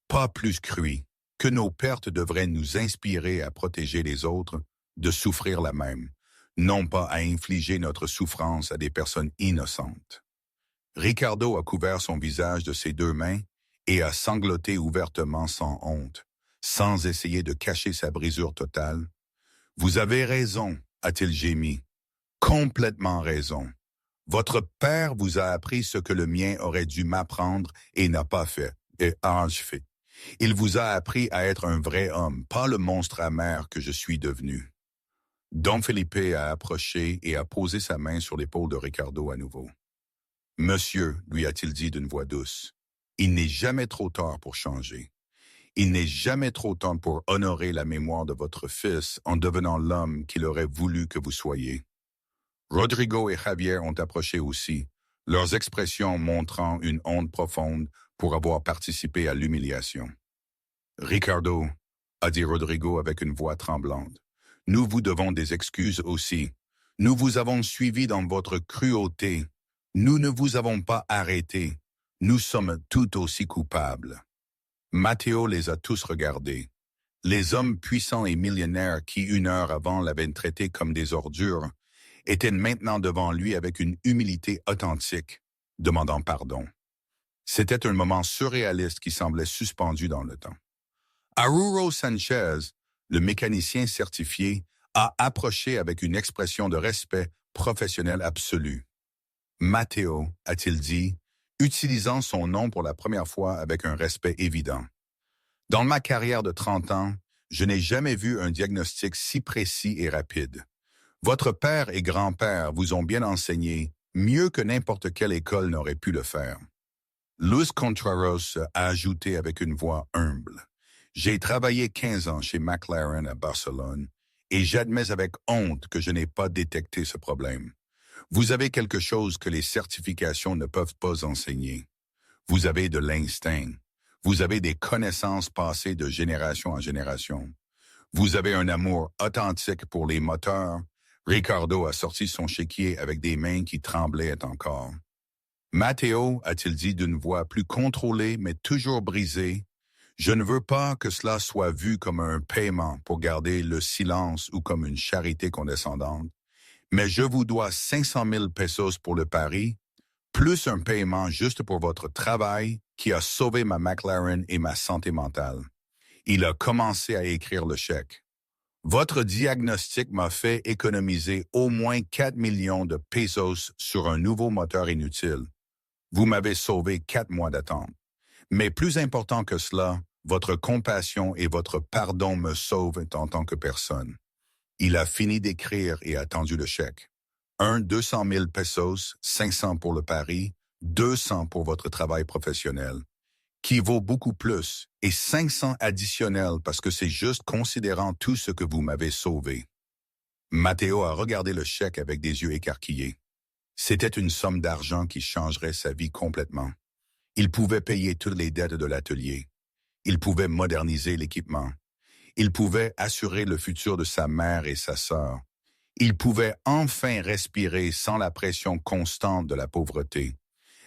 pas plus cruels, que nos pertes devraient nous inspirer à protéger les autres de souffrir la même, non pas à infliger notre souffrance à des personnes innocentes. Ricardo a couvert son visage de ses 2 mains et a sangloté ouvertement sans honte, sans essayer de cacher sa brisure totale. « Vous avez raison, a-t-il gémi. Complètement raison. Votre père vous a appris ce que le mien aurait dû m'apprendre et n'a pas fait, et a-je fait. Il vous a appris à être un vrai homme, pas le monstre amer que je suis devenu. » Don Felipe a approché et a posé sa main sur l'épaule de Ricardo à nouveau. « Monsieur, lui a-t-il dit d'une voix douce, il n'est jamais trop tard pour changer. Il n'est jamais trop tard pour honorer la mémoire de votre fils en devenant l'homme qu'il aurait voulu que vous soyez. » Rodrigo et Javier ont approché aussi, leurs expressions montrant une honte profonde pour avoir participé à l'humiliation. « Ricardo, a dit Rodrigo avec une voix tremblante, nous vous devons des excuses aussi. Nous vous avons suivi dans votre cruauté. Nous ne vous avons pas arrêté. Nous sommes tout aussi coupables. » Matteo les a tous regardés. Les hommes puissants et millionnaires qui, 1 heure avant, l'avaient traité comme des ordures, étaient maintenant devant lui avec une humilité authentique, demandant pardon. C'était un moment surréaliste qui semblait suspendu dans le temps. Arturo Sanchez, le mécanicien certifié, a approché avec une expression de respect professionnel absolu. « Matteo », a-t-il dit, utilisant son nom pour la première fois avec un respect évident. « Dans ma carrière de 30 ans, je n'ai jamais vu un diagnostic si précis et rapide. Votre père et grand-père vous ont bien enseigné, mieux que n'importe quelle école n'aurait pu le faire. » Luis Contreras a ajouté avec une voix humble. « J'ai travaillé 15 ans chez McLaren à Barcelone et j'admets avec honte que je n'ai pas détecté ce problème. Vous avez quelque chose que les certifications ne peuvent pas enseigner. Vous avez de l'instinct. Vous avez des connaissances passées de génération en génération. Vous avez un amour authentique pour les moteurs. » Ricardo a sorti son chéquier avec des mains qui tremblaient encore. « Matteo, a-t-il dit d'une voix plus contrôlée mais toujours brisée, je ne veux pas que cela soit vu comme un paiement pour garder le silence ou comme une charité condescendante, mais je vous dois 500 000 pesos pour le pari, plus un paiement juste pour votre travail qui a sauvé ma McLaren et ma santé mentale. Il a commencé à écrire le chèque. Votre diagnostic m'a fait économiser au moins 4 millions de pesos sur un nouveau moteur inutile. Vous m'avez sauvé 4 mois d'attente. Mais plus important que cela, votre compassion et votre pardon me sauvent en tant que personne. Il a fini d'écrire et attendu le chèque. 200 000 pesos, 500 pour le pari, 200 pour votre travail professionnel, qui vaut beaucoup plus, et 500 additionnels parce que c'est juste considérant tout ce que vous m'avez sauvé. Matteo a regardé le chèque avec des yeux écarquillés. C'était une somme d'argent qui changerait sa vie complètement. Il pouvait payer toutes les dettes de l'atelier. Il pouvait moderniser l'équipement. Il pouvait assurer le futur de sa mère et sa sœur. Il pouvait enfin respirer sans la pression constante de la pauvreté.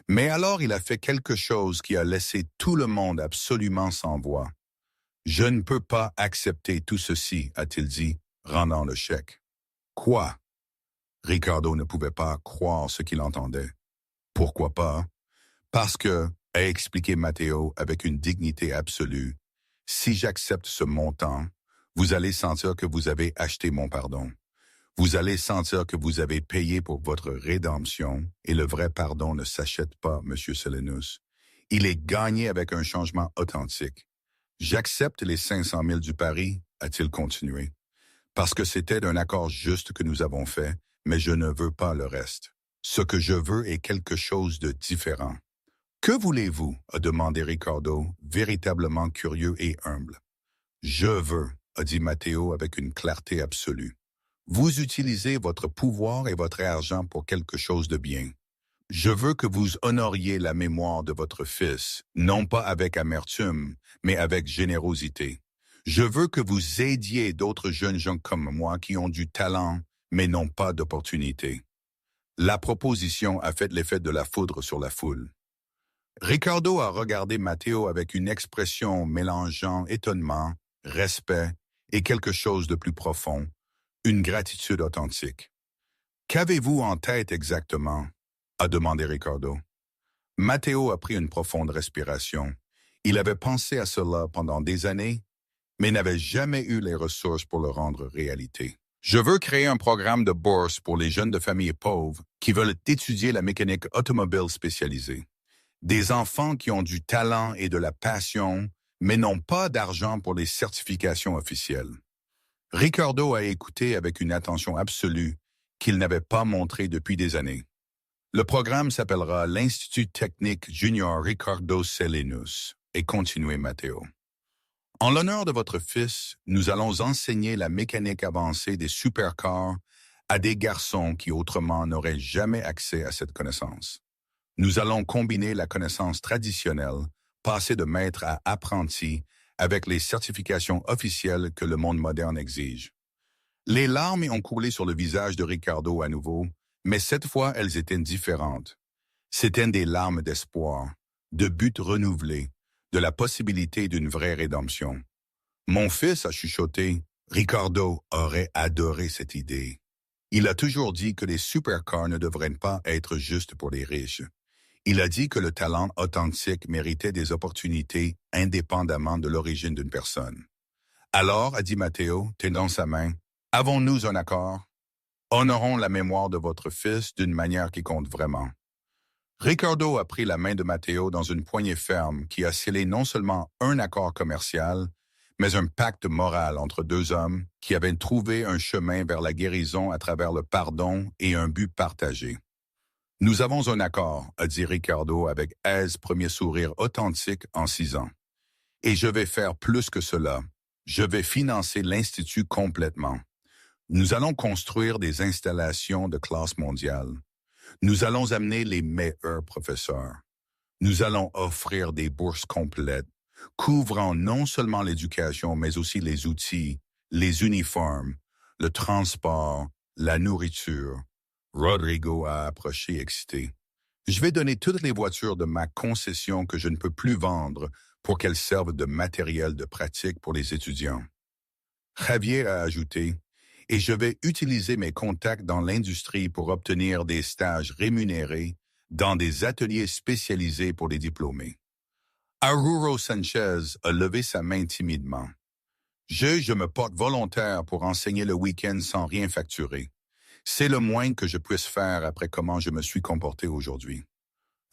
Mais alors il a fait quelque chose qui a laissé tout le monde absolument sans voix. « Je ne peux pas accepter tout ceci », a-t-il dit, rendant le chèque. « Quoi ?» Ricardo ne pouvait pas croire ce qu'il entendait. « Pourquoi pas ?» Parce que, a expliqué Matteo avec une dignité absolue, « Si j'accepte ce montant, vous allez sentir que vous avez acheté mon pardon. Vous allez sentir que vous avez payé pour votre rédemption, et le vrai pardon ne s'achète pas, Monsieur Selenus. Il est gagné avec un changement authentique. J'accepte les 500 000 du pari, a-t-il continué, parce que c'était un accord juste que nous avons fait, mais je ne veux pas le reste. Ce que je veux est quelque chose de différent. Que voulez-vous? A demandé Ricardo, véritablement curieux et humble. Je veux, a dit Matteo avec une clarté absolue. Vous utilisez votre pouvoir et votre argent pour quelque chose de bien. Je veux que vous honoriez la mémoire de votre fils, non pas avec amertume, mais avec générosité. Je veux que vous aidiez d'autres jeunes gens comme moi qui ont du talent, mais n'ont pas d'opportunité. La proposition a fait l'effet de la foudre sur la foule. Ricardo a regardé Matteo avec une expression mélangeant étonnement, respect et quelque chose de plus profond, une gratitude authentique. « Qu'avez-vous en tête exactement ?» a demandé Ricardo. Matteo a pris une profonde respiration. Il avait pensé à cela pendant des années, mais n'avait jamais eu les ressources pour le rendre réalité. « Je veux créer un programme de bourse pour les jeunes de familles pauvres qui veulent étudier la mécanique automobile spécialisée. Des enfants qui ont du talent et de la passion, mais n'ont pas d'argent pour les certifications officielles. » Ricardo a écouté avec une attention absolue qu'il n'avait pas montrée depuis des années. Le programme s'appellera l'Institut technique junior Ricardo Selenus, et continuez Matteo. En l'honneur de votre fils, nous allons enseigner la mécanique avancée des supercars à des garçons qui autrement n'auraient jamais accès à cette connaissance. Nous allons combiner la connaissance traditionnelle, passer de maître à apprenti, avec les certifications officielles que le monde moderne exige. Les larmes ont coulé sur le visage de Ricardo à nouveau, mais cette fois elles étaient différentes. C'étaient des larmes d'espoir, de but renouvelé, de la possibilité d'une vraie rédemption. Mon fils a chuchoté, Ricardo aurait adoré cette idée. Il a toujours dit que les supercars ne devraient pas être juste pour les riches. Il a dit que le talent authentique méritait des opportunités indépendamment de l'origine d'une personne. Alors, a dit Matteo, tendant sa main, avons-nous un accord? Honorons la mémoire de votre fils d'une manière qui compte vraiment. Ricardo a pris la main de Matteo dans une poignée ferme qui a scellé non seulement un accord commercial, mais un pacte moral entre deux hommes qui avaient trouvé un chemin vers la guérison à travers le pardon et un but partagé. « Nous avons un accord », a dit Ricardo avec aise, premier sourire authentique en 6 ans. « Et je vais faire plus que cela. Je vais financer l'Institut complètement. Nous allons construire des installations de classe mondiale. Nous allons amener les meilleurs professeurs. Nous allons offrir des bourses complètes, couvrant non seulement l'éducation, mais aussi les outils, les uniformes, le transport, la nourriture. » Rodrigo a approché excité. « Je vais donner toutes les voitures de ma concession que je ne peux plus vendre pour qu'elles servent de matériel de pratique pour les étudiants. » Javier a ajouté, « Et je vais utiliser mes contacts dans l'industrie pour obtenir des stages rémunérés dans des ateliers spécialisés pour les diplômés. » Arturo Sanchez a levé sa main timidement. Je me porte volontaire pour enseigner le week-end sans rien facturer. C'est le moins que je puisse faire après comment je me suis comporté aujourd'hui.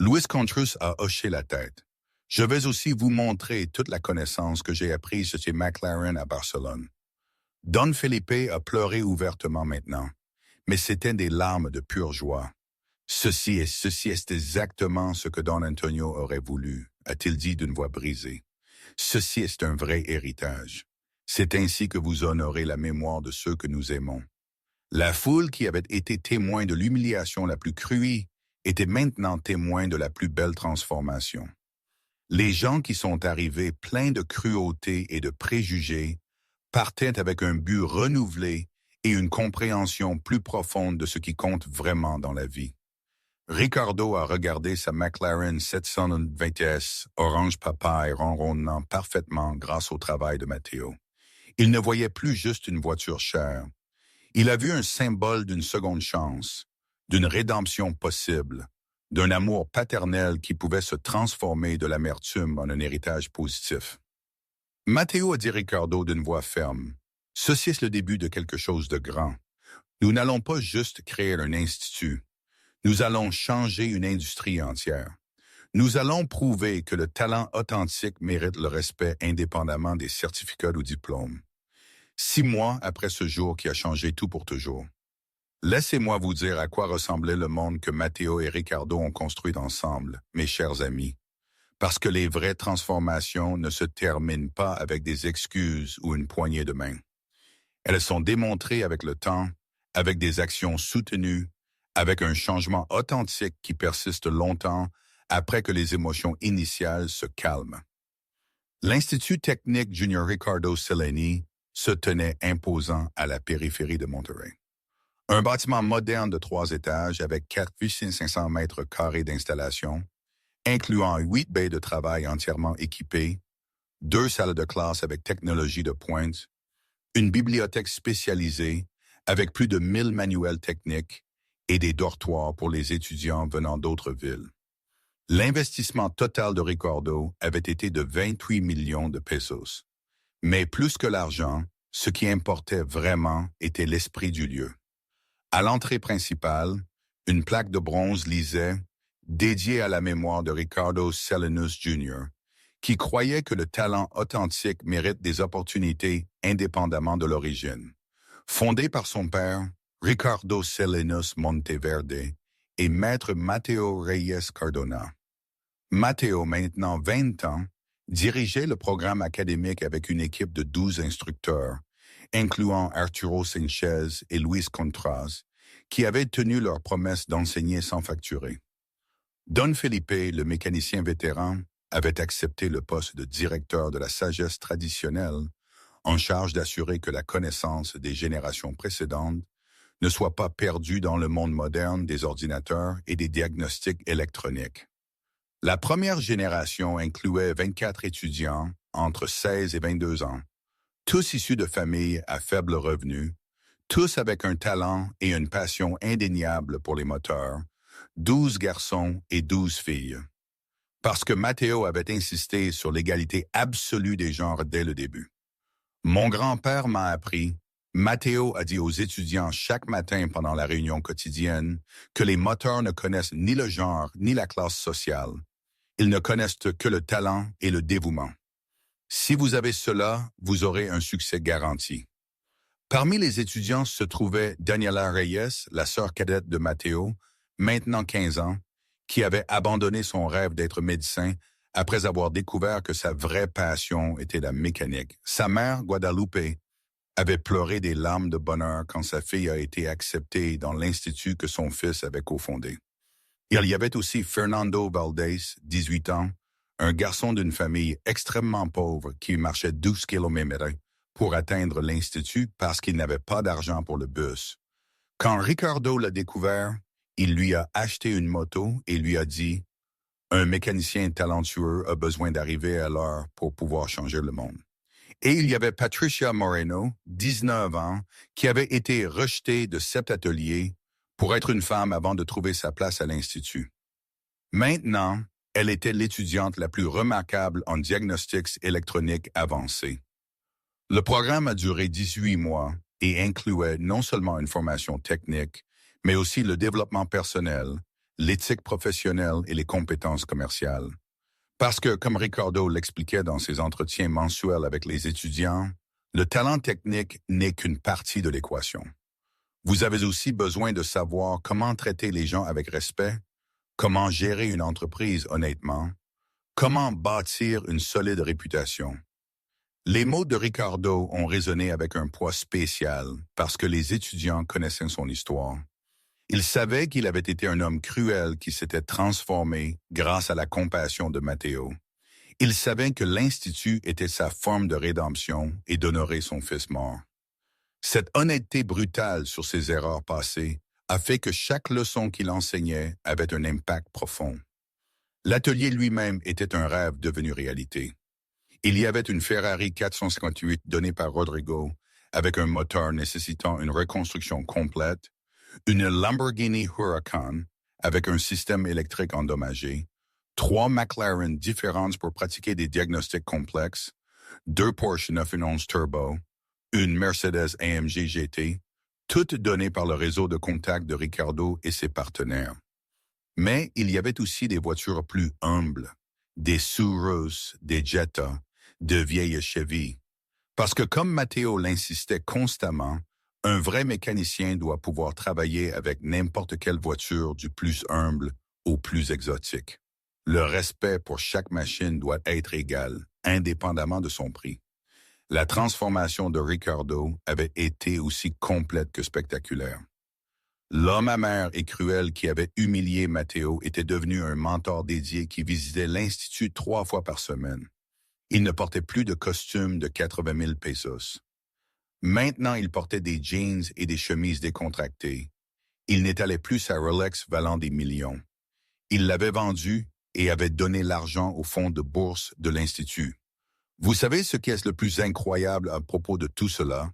Luis Contrus a hoché la tête. Je vais aussi vous montrer toute la connaissance que j'ai apprise chez McLaren à Barcelone. Don Felipe a pleuré ouvertement maintenant, mais c'était des larmes de pure joie. Ceci est exactement ce que Don Antonio aurait voulu, a-t-il dit d'une voix brisée. Ceci est un vrai héritage. C'est ainsi que vous honorez la mémoire de ceux que nous aimons. La foule qui avait été témoin de l'humiliation la plus cruelle était maintenant témoin de la plus belle transformation. Les gens qui sont arrivés pleins de cruauté et de préjugés partaient avec un but renouvelé et une compréhension plus profonde de ce qui compte vraiment dans la vie. Ricardo a regardé sa McLaren 720S orange papaye ronronnant parfaitement grâce au travail de Matteo. Il ne voyait plus juste une voiture chère. Il a vu un symbole d'une seconde chance, d'une rédemption possible, d'un amour paternel qui pouvait se transformer de l'amertume en un héritage positif. Matteo a dit Ricardo d'une voix ferme, « Ceci est le début de quelque chose de grand. Nous n'allons pas juste créer un institut. Nous allons changer une industrie entière. Nous allons prouver que le talent authentique mérite le respect indépendamment des certificats ou diplômes. 6 mois après ce jour qui a changé tout pour toujours. Laissez-moi vous dire à quoi ressemblait le monde que Matteo et Ricardo ont construit ensemble, mes chers amis. Parce que les vraies transformations ne se terminent pas avec des excuses ou une poignée de main. Elles sont démontrées avec le temps, avec des actions soutenues, avec un changement authentique qui persiste longtemps après que les émotions initiales se calment. L'Institut technique Junior Ricardo Cellini se tenait imposant à la périphérie de Monterrey. Un bâtiment moderne de 3 étages avec 4500 mètres carrés d'installation, incluant 8 baies de travail entièrement équipées, 2 salles de classe avec technologie de pointe, une bibliothèque spécialisée avec plus de 1000 manuels techniques et des dortoirs pour les étudiants venant d'autres villes. L'investissement total de Ricardo avait été de 28 millions de pesos. Mais plus que l'argent, ce qui importait vraiment était l'esprit du lieu. À l'entrée principale, une plaque de bronze lisait « Dédiée à la mémoire de Ricardo Salinas Jr., qui croyait que le talent authentique mérite des opportunités indépendamment de l'origine. Fondé par son père, Ricardo Salinas Monteverde, et maître Matteo Reyes Cardona. Matteo, maintenant 20 ans, dirigeait le programme académique avec une équipe de 12 instructeurs, incluant Arturo Sanchez et Luis Contras, qui avaient tenu leur promesse d'enseigner sans facturer. Don Felipe, le mécanicien vétéran, avait accepté le poste de directeur de la sagesse traditionnelle, en charge d'assurer que la connaissance des générations précédentes ne soit pas perdue dans le monde moderne des ordinateurs et des diagnostics électroniques. La première génération incluait 24 étudiants entre 16 et 22 ans, tous issus de familles à faible revenu, tous avec un talent et une passion indéniables pour les moteurs, 12 garçons et 12 filles. Parce que Matteo avait insisté sur l'égalité absolue des genres dès le début. Mon grand-père m'a appris, Matteo a dit aux étudiants chaque matin pendant la réunion quotidienne que les moteurs ne connaissent ni le genre ni la classe sociale. Ils ne connaissent que le talent et le dévouement. Si vous avez cela, vous aurez un succès garanti. Parmi les étudiants se trouvait Daniela Reyes, la sœur cadette de Matteo, maintenant 15 ans, qui avait abandonné son rêve d'être médecin après avoir découvert que sa vraie passion était la mécanique. Sa mère, Guadalupe, avait pleuré des larmes de bonheur quand sa fille a été acceptée dans l'institut que son fils avait cofondé. Il y avait aussi Fernando Valdez, 18 ans, un garçon d'une famille extrêmement pauvre qui marchait 12 km pour atteindre l'institut parce qu'il n'avait pas d'argent pour le bus. Quand Ricardo l'a découvert, il lui a acheté une moto et lui a dit « Un mécanicien talentueux a besoin d'arriver à l'heure pour pouvoir changer le monde. » Et il y avait Patricia Moreno, 19 ans, qui avait été rejetée de 7 ateliers pour être une femme avant de trouver sa place à l'Institut. Maintenant, Elle était l'étudiante la plus remarquable en diagnostics électroniques avancés. Le programme a duré 18 mois et incluait non seulement une formation technique, mais aussi le développement personnel, l'éthique professionnelle et les compétences commerciales. Parce que, comme Ricardo l'expliquait dans ses entretiens mensuels avec les étudiants, le talent technique n'est qu'une partie de l'équation. Vous avez aussi besoin de savoir comment traiter les gens avec respect, comment gérer une entreprise honnêtement, comment bâtir une solide réputation. Les mots de Ricardo ont résonné avec un poids spécial parce que les étudiants connaissaient son histoire. Ils savaient qu'il avait été un homme cruel qui s'était transformé grâce à la compassion de Matteo. Ils savaient que l'Institut était sa forme de rédemption et d'honorer son fils mort. Cette honnêteté brutale sur ses erreurs passées a fait que chaque leçon qu'il enseignait avait un impact profond. L'atelier lui-même était un rêve devenu réalité. Il y avait une Ferrari 458 donnée par Rodrigo avec un moteur nécessitant une reconstruction complète, une Lamborghini Huracan avec un système électrique endommagé, 3 McLaren différentes pour pratiquer des diagnostics complexes, 2 Porsche 911 Turbo, une Mercedes AMG GT, toutes données par le réseau de contacts de Ricardo et ses partenaires. Mais il y avait aussi des voitures plus humbles, des Surus, des Jetta, de vieilles Chevy. Parce que comme Matteo l'insistait constamment, un vrai mécanicien doit pouvoir travailler avec n'importe quelle voiture du plus humble au plus exotique. Le respect pour chaque machine doit être égal, indépendamment de son prix. La transformation de Ricardo avait été aussi complète que spectaculaire. L'homme amer et cruel qui avait humilié Matteo était devenu un mentor dédié qui visitait l'Institut 3 fois par semaine. Il ne portait plus de costume de 80 000 pesos. Maintenant, il portait des jeans et des chemises décontractées. Il n'étalait plus sa Rolex valant des millions. Il l'avait vendue et avait donné l'argent au fonds de bourse de l'Institut. Vous savez ce qui est le plus incroyable à propos de tout cela?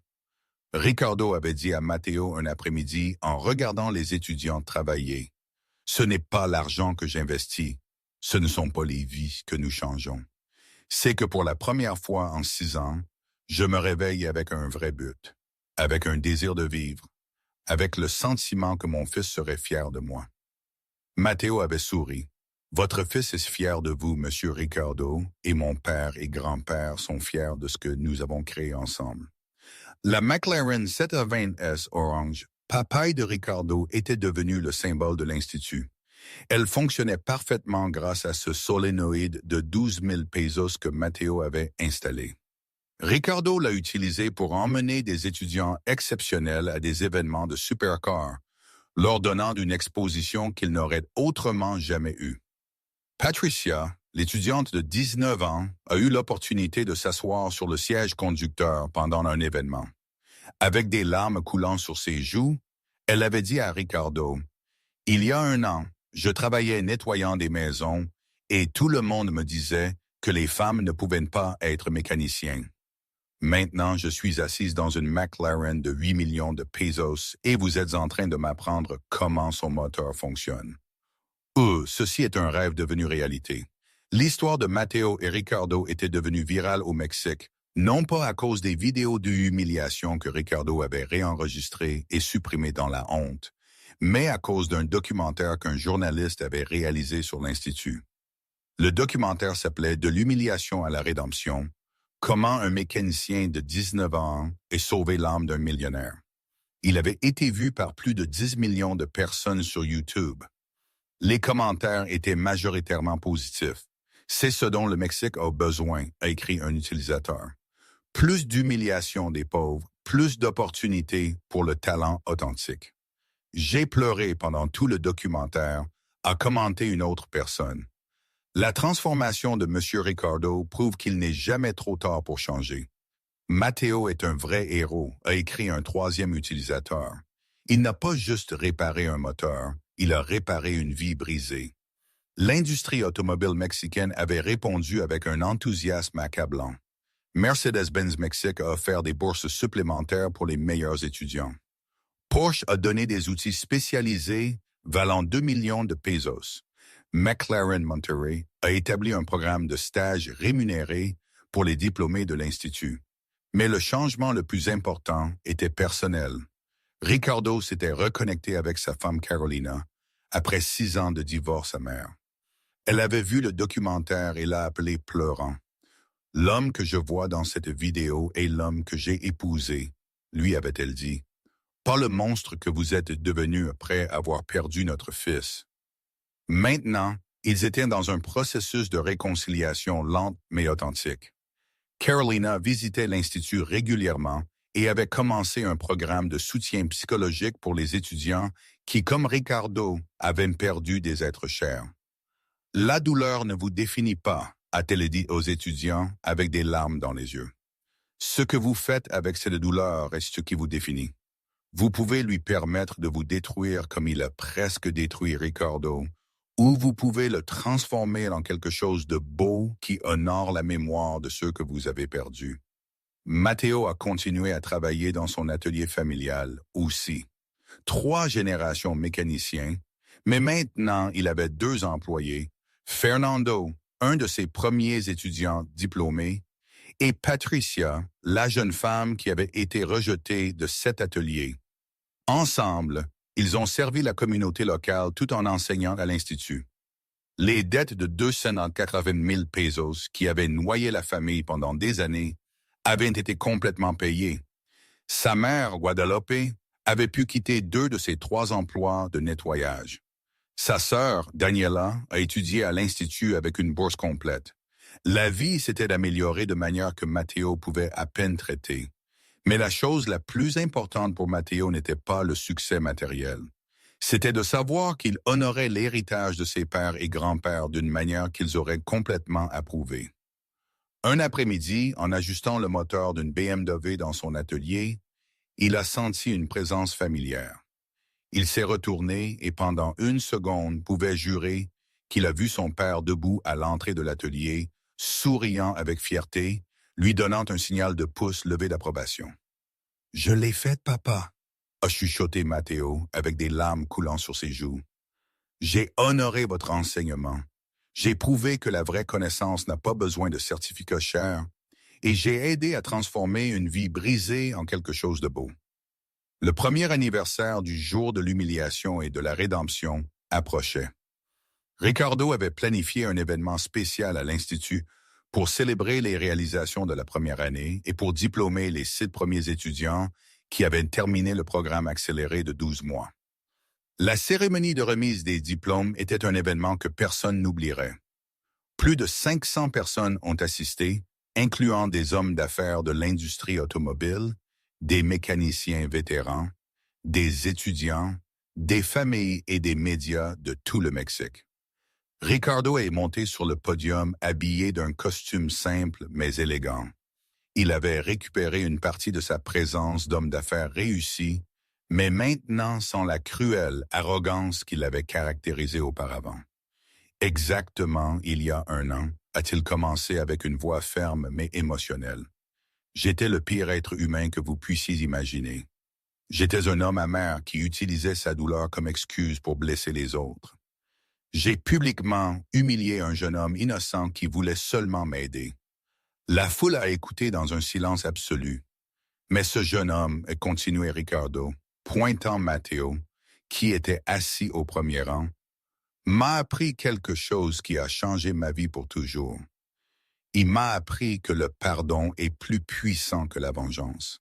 Ricardo avait dit à Matteo un après-midi en regardant les étudiants travailler. « Ce n'est pas l'argent que j'investis, ce ne sont pas les vies que nous changeons. C'est que pour la première fois en 6 ans, je me réveille avec un vrai but, avec un désir de vivre, avec le sentiment que mon fils serait fier de moi. » Matteo avait souri. « Votre fils est fier de vous, Monsieur Ricardo, et mon père et grand-père sont fiers de ce que nous avons créé ensemble. » La McLaren 720S Orange, papaye de Ricardo, était devenue le symbole de l'Institut. Elle fonctionnait parfaitement grâce à ce solénoïde de 12 000 pesos que Matteo avait installé. Ricardo l'a utilisé pour emmener des étudiants exceptionnels à des événements de supercar, leur donnant une exposition qu'ils n'auraient autrement jamais eue. Patricia, l'étudiante de 19 ans, a eu l'opportunité de s'asseoir sur le siège conducteur pendant un événement. Avec des larmes coulant sur ses joues, elle avait dit à Ricardo, « Il y a 1 an, je travaillais nettoyant des maisons et tout le monde me disait que les femmes ne pouvaient pas être mécaniciens. Maintenant, je suis assise dans une McLaren de 8 millions de pesos et vous êtes en train de m'apprendre comment son moteur fonctionne. » Ceci est un rêve devenu réalité. L'histoire de Matteo et Ricardo était devenue virale au Mexique, non pas à cause des vidéos d'humiliation que Ricardo avait réenregistrées et supprimées dans la honte, mais à cause d'un documentaire qu'un journaliste avait réalisé sur l'Institut. Le documentaire s'appelait « De l'humiliation à la rédemption », comment un mécanicien de 19 ans ait sauvé l'âme d'un millionnaire. Il avait été vu par plus de 10 millions de personnes sur YouTube. Les commentaires étaient majoritairement positifs. C'est ce dont le Mexique a besoin, a écrit un utilisateur. Plus d'humiliation des pauvres, plus d'opportunités pour le talent authentique. J'ai pleuré pendant tout le documentaire, a commenté une autre personne. La transformation de M. Ricardo prouve qu'il n'est jamais trop tard pour changer. Matteo est un vrai héros, a écrit un 3e utilisateur. Il n'a pas juste réparé un moteur, il a réparé une vie brisée. L'industrie automobile mexicaine avait répondu avec un enthousiasme accablant. Mercedes-Benz Mexique a offert des bourses supplémentaires pour les meilleurs étudiants. Porsche a donné des outils spécialisés valant 2 millions de pesos. McLaren Monterey a établi un programme de stage rémunéré pour les diplômés de l'Institut. Mais le changement le plus important était personnel. Ricardo s'était reconnecté avec sa femme Carolina après 6 ans de divorce amer. Elle avait vu le documentaire et l'a appelé pleurant. L'homme que je vois dans cette vidéo est l'homme que j'ai épousé, lui avait-elle dit. Pas le monstre que vous êtes devenu après avoir perdu notre fils. Maintenant, ils étaient dans un processus de réconciliation lente mais authentique. Carolina visitait l'Institut régulièrement et avait commencé un programme de soutien psychologique pour les étudiants qui, comme Ricardo, avaient perdu des êtres chers. La douleur ne vous définit pas, a-t-elle dit aux étudiants avec des larmes dans les yeux. Ce que vous faites avec cette douleur est ce qui vous définit. Vous pouvez lui permettre de vous détruire comme il a presque détruit Ricardo, ou vous pouvez le transformer en quelque chose de beau qui honore la mémoire de ceux que vous avez perdus. Matteo a continué à travailler dans son atelier familial aussi. 3 générations mécaniciens, mais maintenant il avait 2 employés, Fernando, un de ses premiers étudiants diplômés, et Patricia, la jeune femme qui avait été rejetée de cet atelier. Ensemble, ils ont servi la communauté locale tout en enseignant à l'Institut. Les dettes de 280 000 pesos qui avaient noyé la famille pendant des années avaient été complètement payées. Sa mère, Guadalupe, avait pu quitter 2 de ses 3 emplois de nettoyage. Sa sœur, Daniela, a étudié à l'Institut avec une bourse complète. La vie s'était améliorée de manière que Matteo pouvait à peine traiter. Mais la chose la plus importante pour Matteo n'était pas le succès matériel. C'était de savoir qu'il honorait l'héritage de ses pères et grands-pères d'une manière qu'ils auraient complètement approuvée. Un après-midi, en ajustant le moteur d'une BMW dans son atelier, il a senti une présence familière. Il s'est retourné et pendant 1 seconde pouvait jurer qu'il a vu son père debout à l'entrée de l'atelier, souriant avec fierté, lui donnant un signal de pouce levé d'approbation. « Je l'ai faite, papa », a chuchoté Matteo avec des larmes coulant sur ses joues. « J'ai honoré votre enseignement. J'ai prouvé que la vraie connaissance n'a pas besoin de certificats chers et j'ai aidé à transformer une vie brisée en quelque chose de beau. » Le premier anniversaire du jour de l'humiliation et de la rédemption approchait. Ricardo avait planifié un événement spécial à l'Institut pour célébrer les réalisations de la première année et pour diplômer les 6 premiers étudiants qui avaient terminé le programme accéléré de 12 mois. La cérémonie de remise des diplômes était un événement que personne n'oublierait. Plus de 500 personnes ont assisté, incluant des hommes d'affaires de l'industrie automobile, des mécaniciens vétérans, des étudiants, des familles et des médias de tout le Mexique. Ricardo est monté sur le podium habillé d'un costume simple mais élégant. Il avait récupéré une partie de sa présence d'homme d'affaires réussi, mais maintenant sans la cruelle arrogance qui l'avait caractérisé auparavant. Exactement il y a 1 an, a-t-il commencé avec une voix ferme mais émotionnelle. J'étais le pire être humain que vous puissiez imaginer. J'étais un homme amer qui utilisait sa douleur comme excuse pour blesser les autres. J'ai publiquement humilié un jeune homme innocent qui voulait seulement m'aider. La foule a écouté dans un silence absolu. Mais ce jeune homme, a continué Ricardo, pointant Matteo, qui était assis au premier rang, m'a appris quelque chose qui a changé ma vie pour toujours. Il m'a appris que le pardon est plus puissant que la vengeance,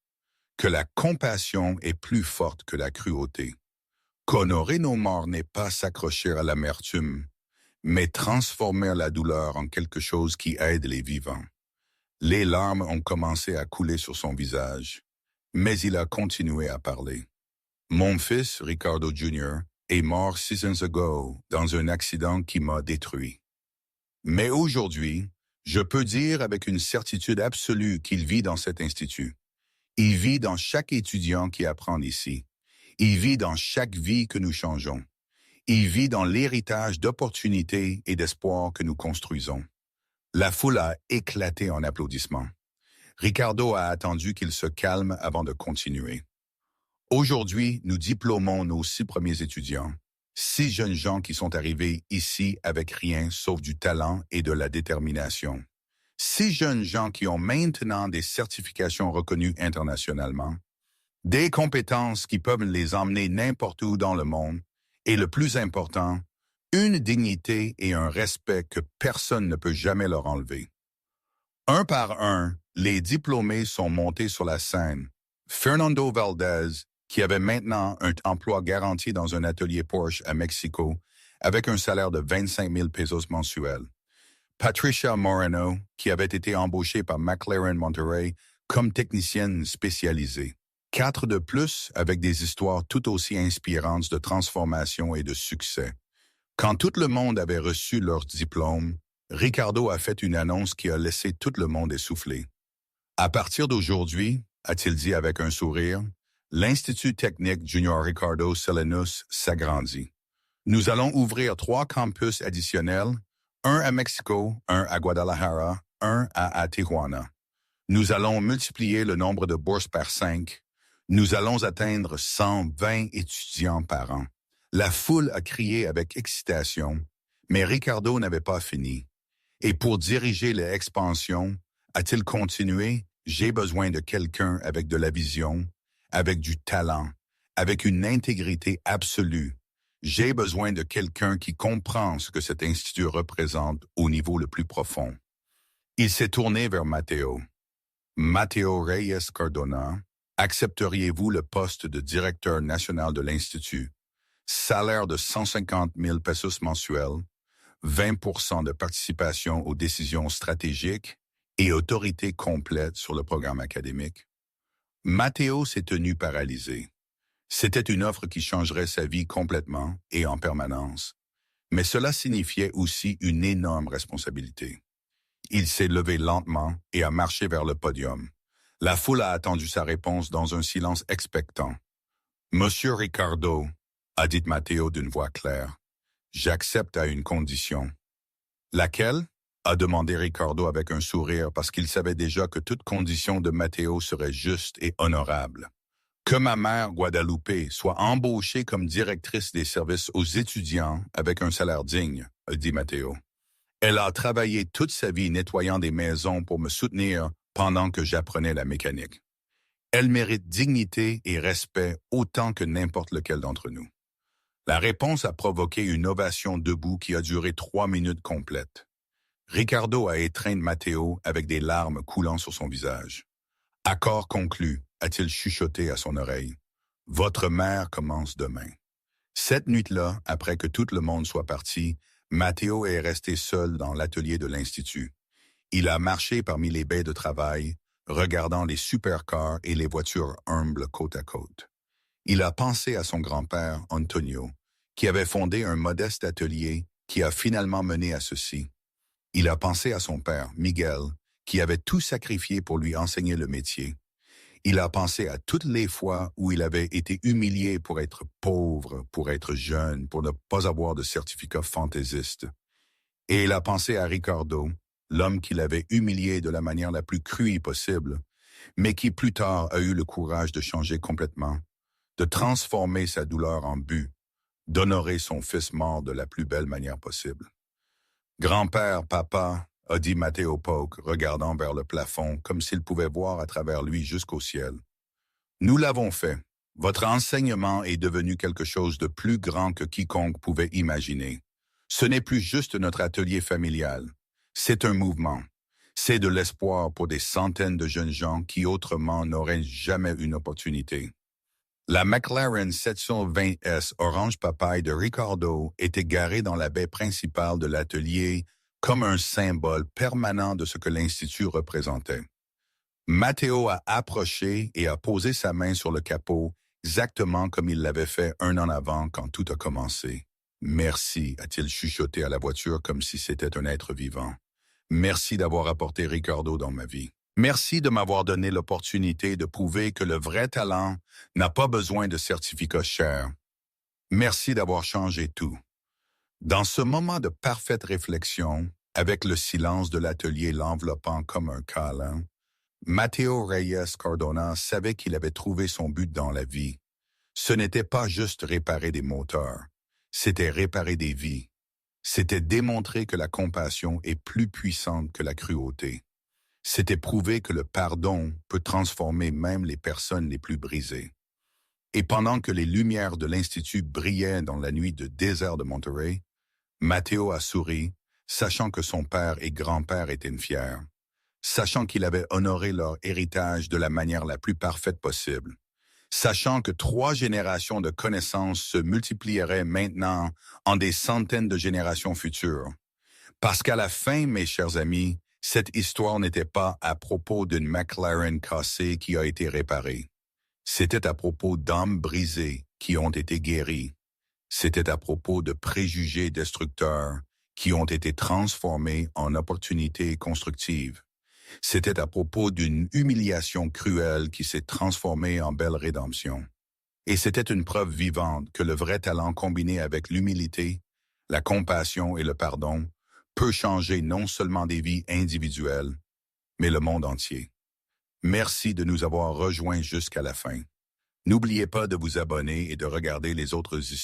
que la compassion est plus forte que la cruauté, qu'honorer nos morts n'est pas s'accrocher à l'amertume, mais transformer la douleur en quelque chose qui aide les vivants. Les larmes ont commencé à couler sur son visage, mais il a continué à parler. Mon fils, Ricardo Jr., est mort 6 ans ago dans un accident qui m'a détruit. Mais aujourd'hui, je peux dire avec une certitude absolue qu'il vit dans cet institut. Il vit dans chaque étudiant qui apprend ici. Il vit dans chaque vie que nous changeons. Il vit dans l'héritage d'opportunités et d'espoir que nous construisons. La foule a éclaté en applaudissements. Ricardo a attendu qu'il se calme avant de continuer. Aujourd'hui, nous diplômons nos 6 premiers étudiants. 6 jeunes gens qui sont arrivés ici avec rien sauf du talent et de la détermination. 6 jeunes gens qui ont maintenant des certifications reconnues internationalement, des compétences qui peuvent les emmener n'importe où dans le monde, et le plus important, une dignité et un respect que personne ne peut jamais leur enlever. Un par un, les diplômés sont montés sur la scène. Fernando Valdez, qui avait maintenant un emploi garanti dans un atelier Porsche à Mexico, avec un salaire de 25 000 pesos mensuels. Patricia Moreno, qui avait été embauchée par McLaren Monterrey comme technicienne spécialisée. 4 de plus avec des histoires tout aussi inspirantes de transformation et de succès. Quand tout le monde avait reçu leur diplôme, Ricardo a fait une annonce qui a laissé tout le monde essoufflé. À partir d'aujourd'hui, a-t-il dit avec un sourire, l'Institut technique Junior Ricardo Selenus s'agrandit. Nous allons ouvrir 3 campus additionnels, un à Mexico, un à Guadalajara, un à Tijuana. Nous allons multiplier le nombre de bourses par 5. Nous allons atteindre 120 étudiants par an. La foule a crié avec excitation, mais Ricardo n'avait pas fini. Et pour diriger l'expansion, a-t-il continué? J'ai besoin de quelqu'un avec de la vision, avec du talent, avec une intégrité absolue. J'ai besoin de quelqu'un qui comprend ce que cet institut représente au niveau le plus profond. Il s'est tourné vers Matteo. Matteo Reyes Cardona, accepteriez-vous le poste de directeur national de l'Institut? Salaire de 150 000 pesos mensuels, 20% de participation aux décisions stratégiques et autorité complète sur le programme académique. Matteo s'est tenu paralysé. C'était une offre qui changerait sa vie complètement et en permanence, mais cela signifiait aussi une énorme responsabilité. Il s'est levé lentement et a marché vers le podium. La foule a attendu sa réponse dans un silence expectant. « Monsieur Ricardo », a dit Matteo d'une voix claire, « j'accepte à une condition. » « Laquelle ?» a demandé Ricardo avec un sourire parce qu'il savait déjà que toute condition de Matteo serait juste et honorable. « Que ma mère Guadalupe soit embauchée comme directrice des services aux étudiants avec un salaire digne, a dit Matteo. Elle a travaillé toute sa vie nettoyant des maisons pour me soutenir pendant que j'apprenais la mécanique. Elle mérite dignité et respect autant que n'importe lequel d'entre nous. » La réponse a provoqué une ovation debout qui a duré 3 minutes complètes. Ricardo a étreint Matteo avec des larmes coulant sur son visage. « Accord conclu », a-t-il chuchoté à son oreille. « Votre mère commence demain. » Cette nuit-là, après que tout le monde soit parti, Matteo est resté seul dans l'atelier de l'Institut. Il a marché parmi les baies de travail, regardant les supercars et les voitures humbles côte à côte. Il a pensé à son grand-père, Antonio, qui avait fondé un modeste atelier qui a finalement mené à ceci. Il a pensé à son père, Miguel, qui avait tout sacrifié pour lui enseigner le métier. Il a pensé à toutes les fois où il avait été humilié pour être pauvre, pour être jeune, pour ne pas avoir de certificat fantaisiste. Et il a pensé à Ricardo, l'homme qu'il avait humilié de la manière la plus crue possible, mais qui plus tard a eu le courage de changer complètement, de transformer sa douleur en but, d'honorer son fils mort de la plus belle manière possible. « Grand-père, papa », a dit Matteo Polk, regardant vers le plafond comme s'il pouvait voir à travers lui jusqu'au ciel. « Nous l'avons fait. Votre enseignement est devenu quelque chose de plus grand que quiconque pouvait imaginer. Ce n'est plus juste notre atelier familial. C'est un mouvement. C'est de l'espoir pour des centaines de jeunes gens qui autrement n'auraient jamais une opportunité. » La McLaren 720S Orange Papaye de Ricardo était garée dans la baie principale de l'atelier comme un symbole permanent de ce que l'Institut représentait. Matteo a approché et a posé sa main sur le capot, exactement comme il l'avait fait un an avant quand tout a commencé. « Merci », a-t-il chuchoté à la voiture comme si c'était un être vivant. « Merci d'avoir apporté Ricardo dans ma vie. Merci de m'avoir donné l'opportunité de prouver que le vrai talent n'a pas besoin de certificats chers. Merci d'avoir changé tout. » Dans ce moment de parfaite réflexion, avec le silence de l'atelier l'enveloppant comme un câlin, Matteo Reyes Cardona savait qu'il avait trouvé son but dans la vie. Ce n'était pas juste réparer des moteurs. C'était réparer des vies. C'était démontrer que la compassion est plus puissante que la cruauté. C'était prouver que le pardon peut transformer même les personnes les plus brisées. Et pendant que les lumières de l'Institut brillaient dans la nuit de désert de Monterey, Matteo a souri, sachant que son père et grand-père étaient fiers, sachant qu'il avait honoré leur héritage de la manière la plus parfaite possible, sachant que 3 générations de connaissances se multiplieraient maintenant en des centaines de générations futures. Parce qu'à la fin, mes chers amis, cette histoire n'était pas à propos d'une McLaren cassée qui a été réparée. C'était à propos d'âmes brisées qui ont été guéries. C'était à propos de préjugés destructeurs qui ont été transformés en opportunités constructives. C'était à propos d'une humiliation cruelle qui s'est transformée en belle rédemption. Et c'était une preuve vivante que le vrai talent combiné avec l'humilité, la compassion et le pardon peut changer non seulement des vies individuelles, mais le monde entier. Merci de nous avoir rejoints jusqu'à la fin. N'oubliez pas de vous abonner et de regarder les autres histoires.